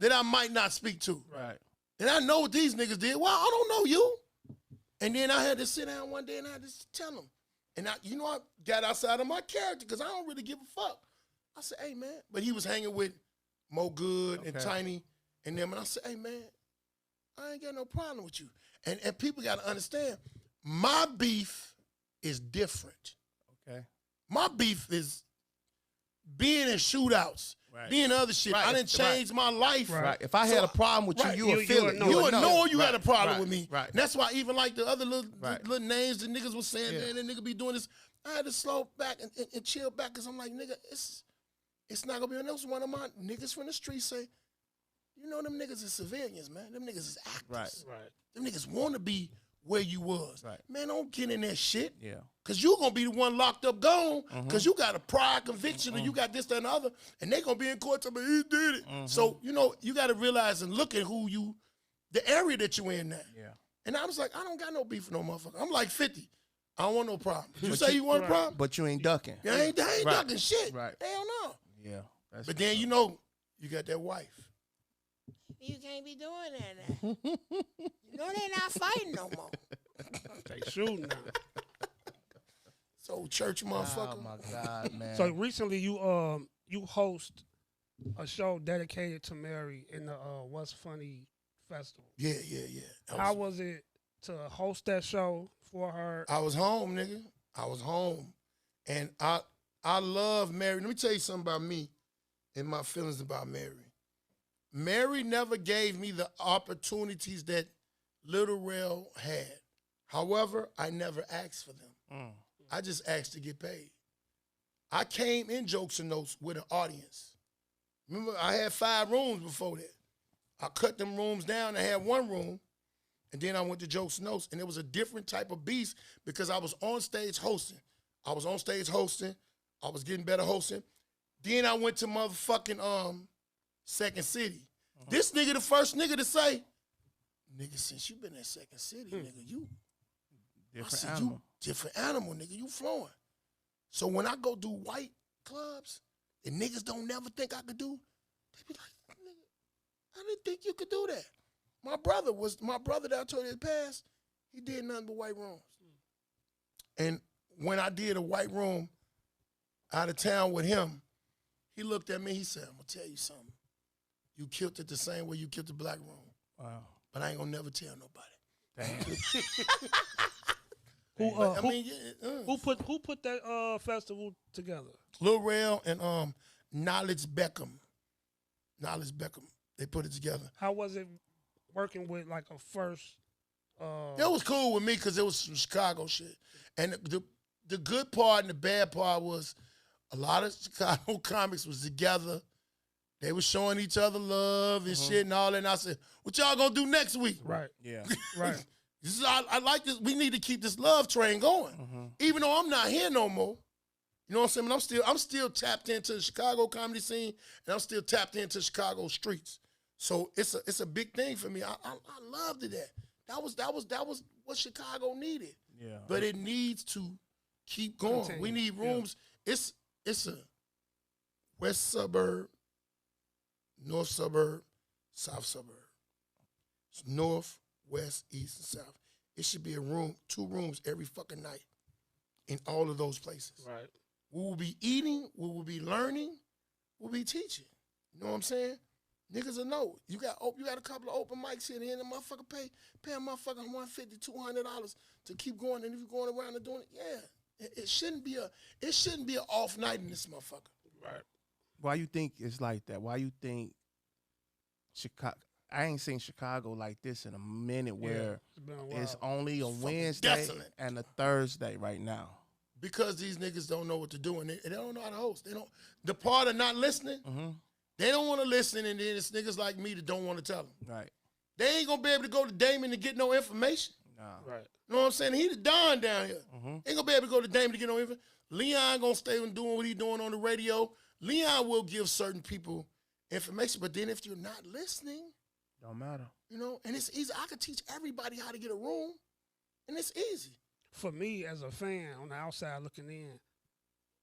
that I might not speak to. Right. And I know what these niggas did. Well, I don't know you. And then I had to sit down one day and I had to tell them. And I got outside of my character because I don't really give a fuck. I said, hey, man. But he was hanging with Mo Good and Tiny and them. And I said, hey, man, I ain't got no problem with you. And people got to understand, my beef is different. Okay. My beef is being in shootouts, being other shit. Right. I didn't change my life. Right. If I had a problem with you, you would feel it. You would know you had a problem Right. with me. Right. And that's why even like the other little names the niggas was saying, man, that nigga be doing this. I had to slow back and chill back because I'm like, nigga, it's not gonna be. And that was one of my niggas from the street say, them niggas is civilians, man. Them niggas is actors. Right. Them niggas want to be where you was. Right. Man, don't get in that shit. Yeah. Because you going to be the one locked up gone because you got a prior conviction and you got this, that, and the other. And they going to be in court telling me, he did it. So, you got to realize and look at the area that you in now. Yeah. And I was like, I don't got no beef with no motherfucker. I'm like 50. I don't want no problem. You say you want a problem? But you ain't ducking. I ain't ducking shit. Right. Hell no. Yeah. But then, you got that wife. You can't be doing that now. They not fighting no more. They shooting now. So church motherfucker. Oh my God, man. So recently you host a show dedicated to Mary in the What's Funny Festival. Yeah. How was it to host that show for her? I was home, nigga. I was home. And I love Mary. Let me tell you something about me and my feelings about Mary. Mary never gave me the opportunities that Little Rail had. However, I never asked for them. I just asked to get paid. I came in Jokes and Notes with an audience. Remember, I had 5 rooms before that. I cut them rooms down. I had 1 room, and then I went to Jokes and Notes, and it was a different type of beast because I was on stage hosting. I was getting better hosting. Then I went to motherfucking Second City. This nigga the first nigga to say, nigga, since you been at Second City, nigga, you different animal, nigga, you flowing. So when I go do white clubs, the niggas don't never think I could do, they be like, nigga, I didn't think you could do that. My brother that I told you in the past, he did nothing but white rooms. And when I did a white room out of town with him, he looked at me, he said, I'm gonna tell you something. You killed it the same way you killed the black room. Wow. But I ain't gonna never tell nobody. Damn. Who put that festival together? Lil Rel and Knowledge Beckham. They put it together. How was it working with like a first? It was cool with me because it was some Chicago shit. And the good part and the bad part was a lot of Chicago comics was together. They was showing each other love and shit and all that. And I said, what y'all gonna do next week? Right. Yeah. Right. I like this. We need to keep this love train going. Even though I'm not here no more. You know what I'm saying? But I'm still tapped into the Chicago comedy scene, and I'm still tapped into Chicago streets. So it's a big thing for me. I loved it. That was what Chicago needed. Yeah. But it needs to keep going. Continue. We need rooms. Yeah. It's a west suburb, north suburb, south suburb. It's north, west, east, and south. It should be two rooms every fucking night in all of those places. Right. We will be eating, we will be learning, we'll be teaching. You know what I'm saying? Niggas will know. You got a couple of open mics here, and the motherfucker pay a motherfucker $150, $200 to keep going. And if you're going around and doing it, yeah, it shouldn't be a off night in this motherfucker. Right. Why you think it's like that? Why you think Chicago? I ain't seen Chicago like this in a minute. Where it's been a while. it's only a Fucking Wednesday desolate. and a Thursday right now. Because these niggas don't know what to do, and they don't know how to host. They don't. The part of not listening, they don't want to listen, and then it's niggas like me that don't want to tell them. Right. They ain't gonna be able to go to Damon to get no information. Nah. Right. You know what I'm saying? He the Don down here. Ain't gonna be able to go to Damon to get no information. Leon gonna stay and doing what he doing on the radio. Leon will give certain people information, but then if you're not listening, Don't matter. you know, and it's easy. I could teach everybody how to get a room, and it's easy. For me, as a fan on the outside looking in,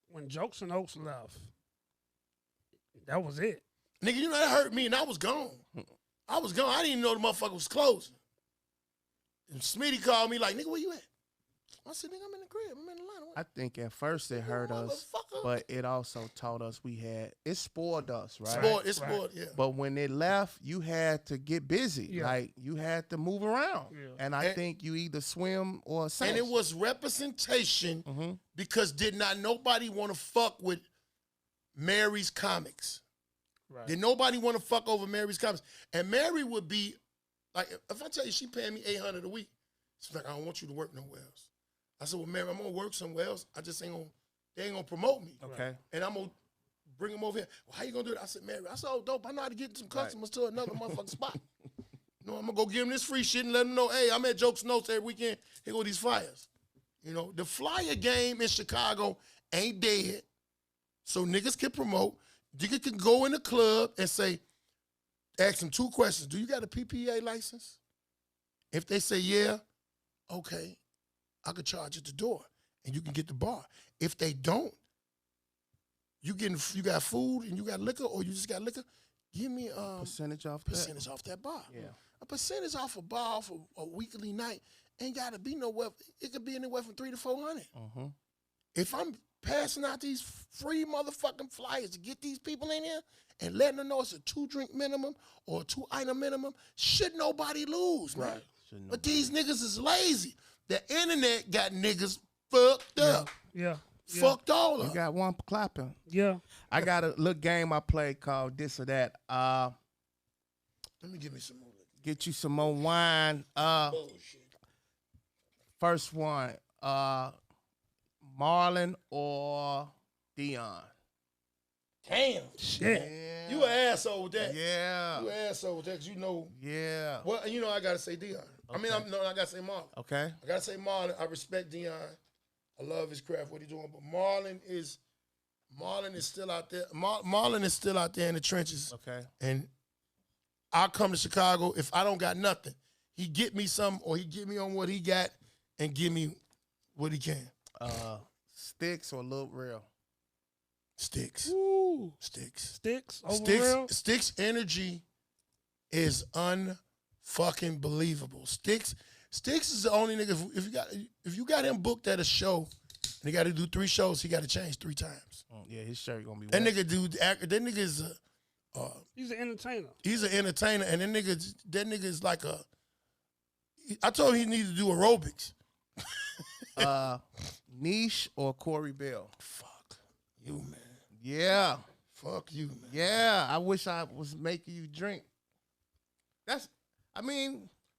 when Jokes and Oaks left, that was it. Nigga, you know, that hurt me, and I was gone. I didn't even know the motherfucker was closing. And Smitty called me like, nigga, where you at? I said, nigga, I'm in the crib. I'm in the line. I think at first it hurt us, Motherfucker. but it also taught us it spoiled us, right? It's sport, yeah. But when it left, you had to get busy. Yeah. Like, you had to move around. Yeah. And I think you either swim or sink. And it was representation because did not nobody want to fuck with Mary's comics. Right. Did nobody want to fuck over Mary's comics? And Mary would be, like, if I tell you she paying me $800 a week, she's like, I don't want you to work nowhere else. I said, well, Mary, I'm going to work somewhere else. I just they ain't going to promote me. Okay. And I'm going to bring them over here. Well, how you going to do it? I said, Mary, I said, oh, dope. I know how to get some customers to another motherfucking spot. You know, I'm going to go give them this free shit and let them know, hey, I'm at Jokes Notes every weekend. Here go these flyers. You know, the flyer game in Chicago ain't dead. So niggas can promote. Niggas can go in the club and say, ask them 2 questions. Do you got a PPA license? If they say, yeah, okay, I could charge at the door and you can get the bar. If they don't, you got food and you got liquor or you just got liquor, give me a percentage off that bar. Yeah. A percentage off a bar for a weekly night ain't got to be nowhere. It could be anywhere from $300 to $400. If I'm passing out these free motherfucking flyers to get these people in here and letting them know it's a 2-drink minimum or a 2-item minimum, should nobody lose, man. But these niggas is lazy. The internet got niggas fucked up. Yeah. Fucked all You up. got one clapping. Yeah. I got a little game I play called This or That. Let me give me some more. Get you some more wine. Bullshit. First one, Marlon or Dion? Damn. Shit. Yeah. You an asshole with that. Yeah. You an asshole with that 'cause you know. Yeah. Well, you know I gotta say Dion. I mean, I gotta say Marlon. Okay. I gotta say Marlon. I respect Dion. I love his craft, what he's doing. But Marlon is still out there. Marlon is still out there in the trenches. Okay. And I come to Chicago if I don't got nothing. He get me something or he get me on what he got and give me what he can. Sticks or Lil Real? Sticks. Ooh. Sticks. Sticks over Sticks. real? Sticks energy is unfucking believable. Sticks is the only nigga. If you got him booked at a show and he got to do 3 shows, he got to change 3 times. Yeah, his shirt gonna be That wet. nigga is He's an entertainer. he's an entertainer, and that nigga is like I told him he needed to do aerobics. Niche or Corey Bell? Fuck you, man. Yeah. Fuck you, man. Yeah. I wish I was making you drink.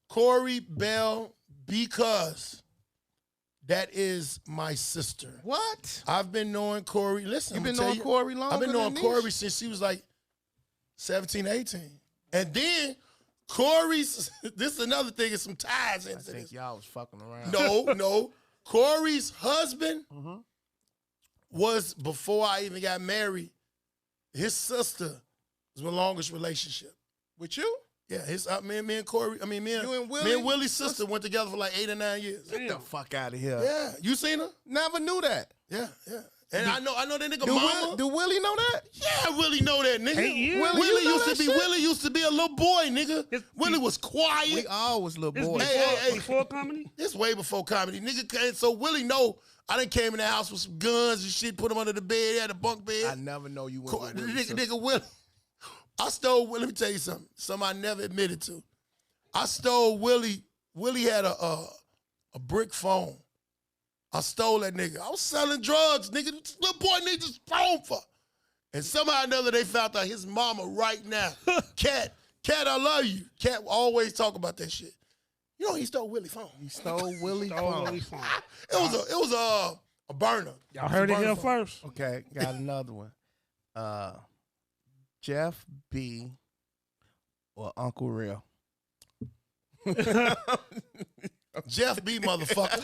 Corey Bell, because that is my sister. What? I've been knowing Corey. Listen, You been I'ma tell knowing Corey longer I've been knowing than Corey Niche? since she was like 17, 18. And then Corey's, this is another thing, is some ties I into think this. y'all was fucking around. No. Corey's husband was, before I even got married, his sister was my longest relationship. With you? Yeah, me and Corey, me You and Willie? me and Willie's sister went together for like 8 or 9 years. Get the fuck out of here. Yeah, you seen her? Never knew that. Yeah. And I know that nigga mama. Do Willie know that? Yeah, Willie know that nigga. 8 years? Willie, you know that shit? Willie used to be a little boy, nigga. Willie was quiet. We always little This boys. Hey. before comedy? This way before comedy, nigga. So Willie know I done came in the house with some guns and shit, put him under the bed. He had a bunk bed. I never know you went with Willie. Nigga Willie. I stole. Let me tell you something I never admitted to. I stole Willie. Willie had a brick phone. I stole that nigga. I was selling drugs, nigga. This little boy needs his phone for. And somehow or another, they found out his mama right now. Cat, I love you. Cat always talk about that shit. You know he stole Willie's phone. You stole Willie's Oh, phone. Willie's phone. It was a burner. Y'all heard it here first. Okay, got another one. Jeff B or Uncle Real? Jeff B, motherfucker.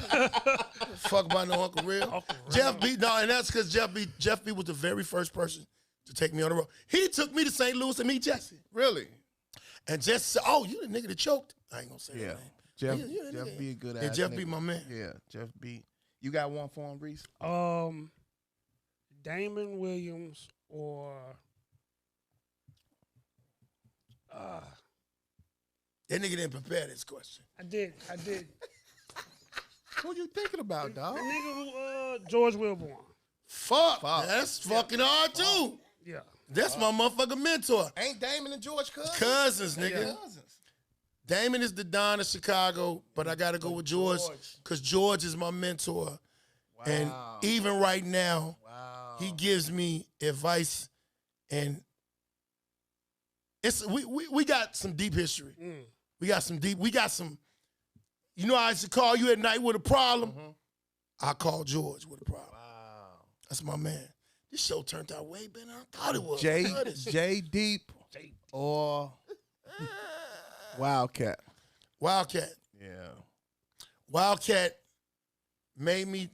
Fuck about no Uncle Real. Jeff B, no, and that's because Jeff B was the very first person to take me on the road. He took me to St. Louis to meet Jesse. Really? And Jesse said, "Oh, you the nigga that choked." I ain't gonna say Yeah. that name. Jeff nigga. B a good ass. Yeah, Jeff B nigga. my man. Yeah, Jeff B. You got one for him, Reese? Damon Williams or That nigga didn't prepare this question. I did. Who you thinking about, dog? The nigga who George Wilborn. Fuck. That's fucking hard too. Yeah. That's my motherfucking mentor. Ain't Damon and George cousins? Cousins, nigga. Cousins. Damon is the Don of Chicago, but I gotta go with George because George is my mentor. Wow. And even right now, Wow. he gives me advice, and we got some deep history. We got some. You know, I used to call you at night with a problem. I call George with a problem. Wow. That's my man. This show turned out way better than I thought it was. J Deep or Wildcat? Wildcat. Yeah. Wildcat made me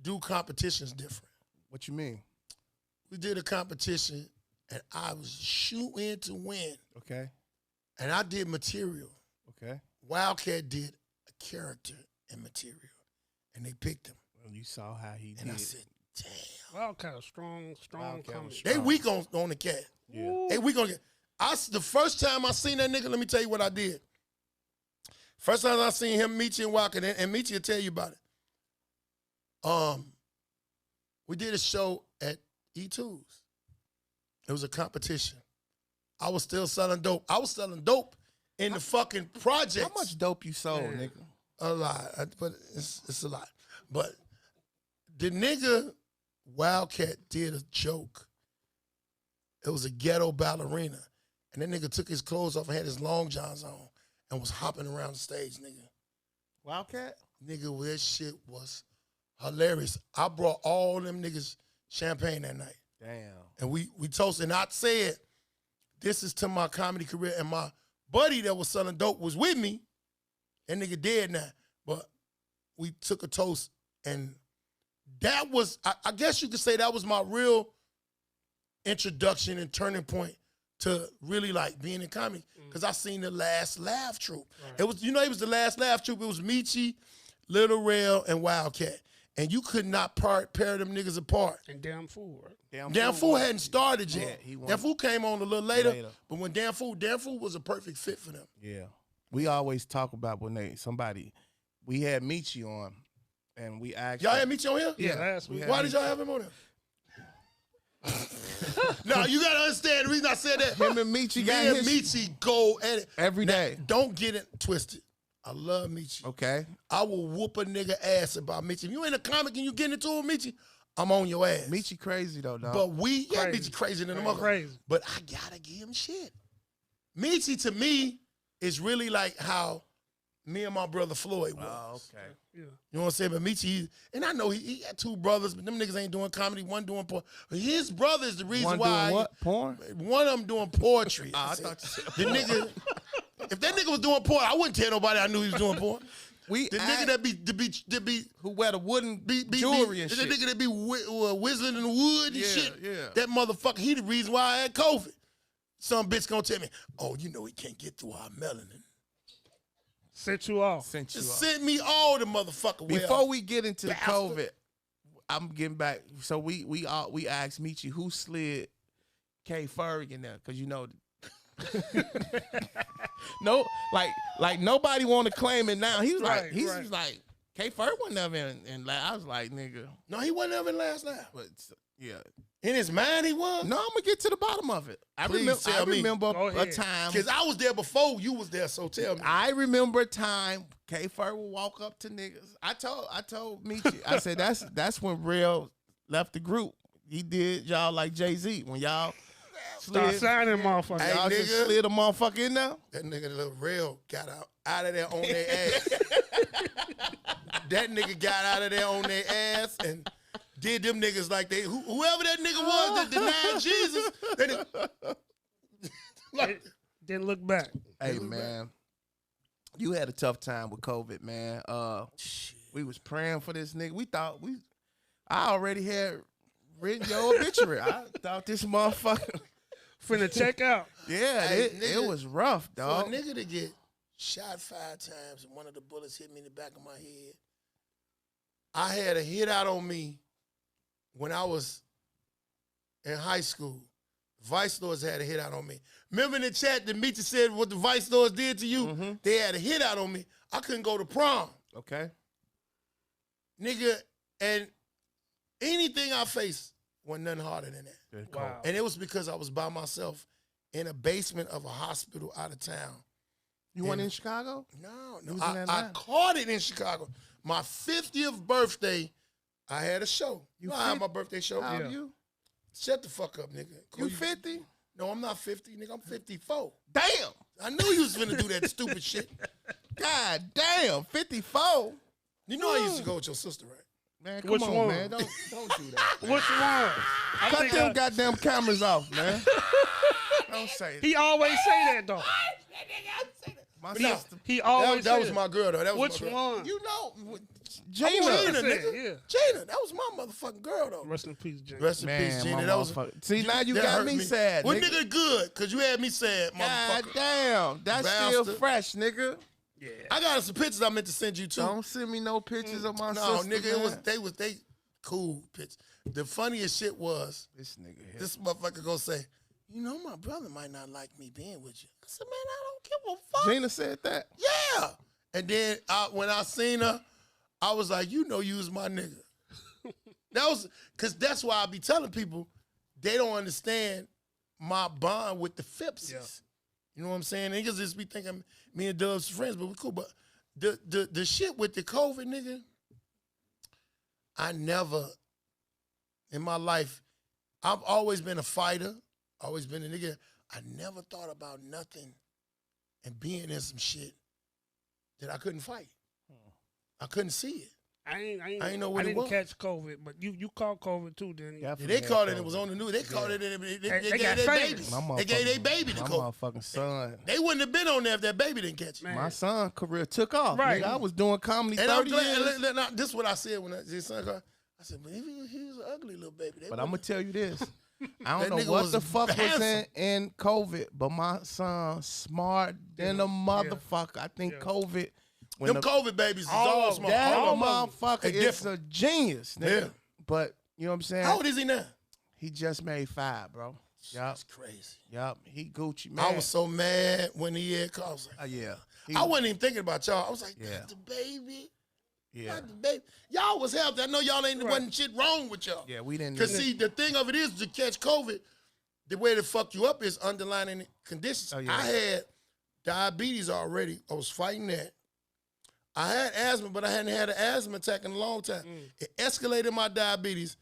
do competitions different. What you mean? We did a competition, and I was shooting to win. Okay. And I did material. Okay. Wildcat did a character and material, and they picked him. Well, you saw how he And did. I said, damn. Wildcat, strong Wildcat comedy. was They weak on the cat. Yeah. They weak on the the first time I seen that nigga, let me tell you what I did. First time I seen him, Michi and Wildcat, and Michi will tell you about it. We did a show at E2's. It was a competition. I was still selling dope. I was selling dope in the fucking projects. How much dope you sold, Yeah. nigga? A lot, but it's a lot. But the nigga Wildcat did a joke. It was a ghetto ballerina, and that nigga took his clothes off and had his long johns on and was hopping around the stage, nigga. Wildcat? Nigga, that shit was hilarious. I brought all them niggas champagne that night, Damn. and we toasted. And I said, "This is to my comedy career." And my buddy that was selling dope was with me. That nigga dead now, but we took a toast, and that was, I guess you could say that was my real introduction and turning point to really like being in comedy, because I seen the Last Laugh troupe. Right. It was the Last Laugh troupe. It was Michi, Little Rail, and Wildcat. and you could not pair them niggas apart. And Damn Fool, right? Damn Fool hadn't started yet. Yeah, Damn Fool came on a little later. But when Damn Fool was a perfect fit for them. Yeah. We always talk about when we had Michi on, and we asked y'all had Michi on here? Yeah, last week. Why did y'all have him on here? No, you gotta understand the reason I said that. Him and Michi got Me and Michi go at it every day. Don't get it twisted. I love Michi. Okay. I will whoop a nigga ass about Michi. If you ain't a comic and you get into it with Michi, I'm on your ass. Michi crazy though, dog. But Michi crazy than the mother. Crazy. But I gotta give him shit. Michi to me is really like how me and my brother Floyd was. Oh, okay. Yeah. You know what I'm saying? But Michi, and I know he got two brothers, but them niggas ain't doing comedy. One doing porn. But his brother is the reason One why. doing what? Porn? One of them doing poetry. I thought you said the nigga. If that nigga was doing porn, I wouldn't tell nobody I knew he was doing porn. The nigga that be who wear the wooden jewelry and shit. The nigga that be whistling in the wood and shit. Yeah. That motherfucker, he the reason why I had COVID. Some bitch gonna tell me, oh, you know he can't get through our melanin. Sent you off. Sent me all the motherfucker. Before we get into the COVID, I'm getting back. So we asked Michi who slid K Ferg in there, because you know. No, like nobody want to claim it now. He was like, was like, K Ferg wasn't ever in I was like, nigga. No, he wasn't ever in last night. But yeah. In his mind, he was. No, I'm gonna get to the bottom of it. I remember a time, because I was there before you was there. So tell me. I remember a time K Ferg would walk up to niggas. I told Michi, I said that's when Real left the group. He did y'all like Jay-Z when y'all start signing motherfuckers. Hey, y'all just slid a motherfucker in there. That nigga Lil Real got out of there on their ass. That nigga got out of there on their ass and did them niggas like whoever that nigga was that denied Jesus. Didn't look back. Hey man, you had a tough time with COVID, man. We was praying for this nigga. I already had written your obituary. I thought this motherfucker finna check out. Yeah, hey, it was rough, dog. For a nigga to get shot 5 times and one of the bullets hit me in the back of my head. I had a hit out on me when I was in high school. Vice Lords had a hit out on me. Remember in the chat that Michi said what the Vice Lords did to you? Mm-hmm. They had a hit out on me. I couldn't go to prom. Okay. Nigga, and anything I faced wasn't nothing harder than that. Wow. And it was because I was by myself in a basement of a hospital out of town. You went in Chicago? No. I caught it in Chicago. My 50th birthday, I had a show. I had my birthday show. How old you? Shut the fuck up, nigga. You 50? No, I'm not 50, nigga. I'm 54. Damn. I knew you was finna do that stupid shit. God damn, 54. You know I used to go with your sister, right? Man, come on, man. Don't do that. Man. Which one? Cut them goddamn cameras off, man. Don't say it. He always say that, though. My sister. He always that was my girl, though. That was which my girl. one? You know, Gina, nigga. Yeah. Gina, that was my motherfucking girl, though. Rest in peace, Gina. Rest in peace, Gina. That was. See, now you got me sad. Well, nigga, good, because you had me sad, motherfucker. God damn. That's still fresh, nigga. Yeah. I got some pictures I meant to send you, too. Don't send me no pictures of my sister. No, nigga, they cool pictures. The funniest shit was, this nigga here. This motherfucker gonna say, you know, my brother might not like me being with you. I said, man, I don't give a fuck. Gina said that? Yeah. And then when I seen her, I was like, you know you was my nigga. That was, because that's why I be telling people, they don't understand my bond with the Phippses. Yeah. You know what I'm saying? Niggas just be thinking me and Dub's friends, but we cool. But the shit with the COVID, nigga, I never, in my life, I've always been a fighter, always been a nigga. I never thought about nothing and being in some shit that I couldn't fight. I couldn't see it. I ain't know what it was. I didn't catch COVID, but you caught COVID too, didn't you? Yeah, they caught it. It was on the news. They caught it. They gave their baby. They gave their baby the COVID. My motherfucking son. They wouldn't have been on there if that baby didn't catch it. Man. My son career took off. Right. Nigga, I was doing comedy 30 years. This is what I said when his son called. I said, but he was an ugly little baby. But I'm going to tell you this. I don't know what the fuck was in COVID, but my son smart than a motherfucker. I think COVID Them COVID babies is all smart. That All of them. motherfucker They is different. a genius, nigga. Yeah. But you know what I'm saying? How old is he now? He just made 5, bro. Yup. That's crazy. Yup. He Gucci, man. I was so mad when he had calls. yeah. I wasn't even thinking about y'all. I was like, Yeah. not the baby. Yeah. Not the baby. Y'all was healthy. I know y'all wasn't shit wrong with y'all. Yeah, we didn't. Because see, the thing of it is to catch COVID, the way to fuck you up is underlying conditions. Oh, yeah. I had diabetes already. I was fighting that. I had asthma, but I hadn't had an asthma attack in a long time. It escalated my diabetes,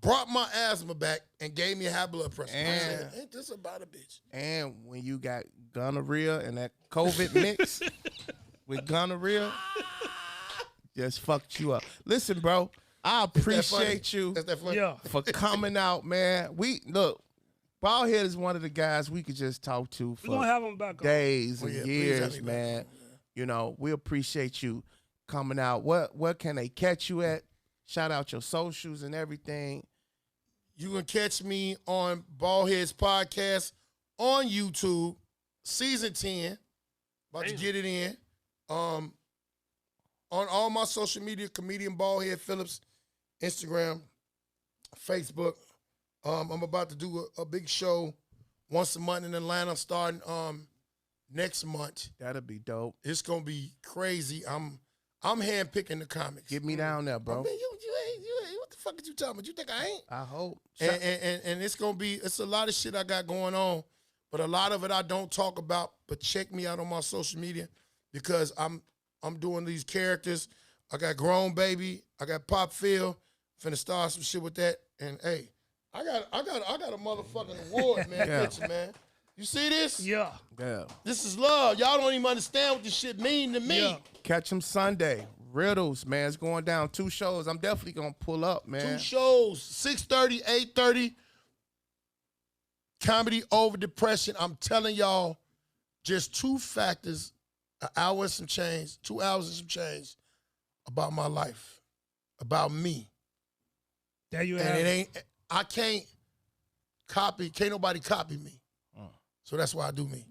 brought my asthma back, and gave me a high blood pressure. I said, ain't this about a bitch? And when you got gonorrhea and that COVID mix with gonorrhea, just fucked you up. Listen, bro, I appreciate you That's that funny? Yeah. for coming out, man. Look, Baldhead is one of the guys we could just talk to We're going to for have him back on. days Oh, and yeah, please have years, me back man. on. You know, we appreciate you coming out. Where can they catch you at? Shout out your socials and everything. You can catch me on Baldhead's podcast on YouTube, season 10. About to get it in. On all my social media, comedian Baldhead Phillips, Instagram, Facebook. I'm about to do a big show once a month in Atlanta, starting next month. That'll be dope. It's gonna be crazy. I'm handpicking the comics. Get me down there, bro. I mean, you ain't, what the fuck is you talking about? You think I ain't? I hope. And it's gonna be, it's a lot of shit I got going on, but a lot of it I don't talk about. But check me out on my social media because I'm doing these characters. I got Grown Baby, I got Pop Phil, finna start some shit with that. And hey, I got a motherfucking award, man. Yeah. Picture, man. You see this? Yeah. Yeah. This is love. Y'all don't even understand what this shit mean to me. Yeah. Catch him Sunday. Riddles, man. It's going down 2 shows. I'm definitely going to pull up, 2 man. shows, 6:30, 8:30. Comedy over depression. I'm telling y'all, just 2 factors, an hour and some change, 2 hours and some change about my life, about me. There you And have it it. ain't, I can't nobody copy me. So that's why I do me.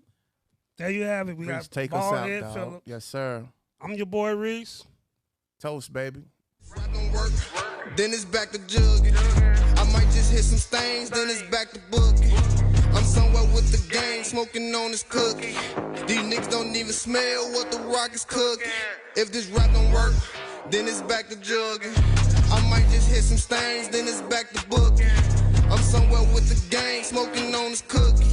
There you have it. We Please got take us out, Baldhead dog. Phillips. Yes, sir. I'm your boy Reese. Toast, baby. Rap don't work, then it's back to jugging. I might just hit some stains, then it's back to booking. I'm somewhere with the gang, smoking on this cookie. These niggas don't even smell what the rock is cooking. If this rap don't work, then it's back to jugging. I might just hit some stains, then it's back to booking. I'm somewhere with the gang, smoking on this cookie.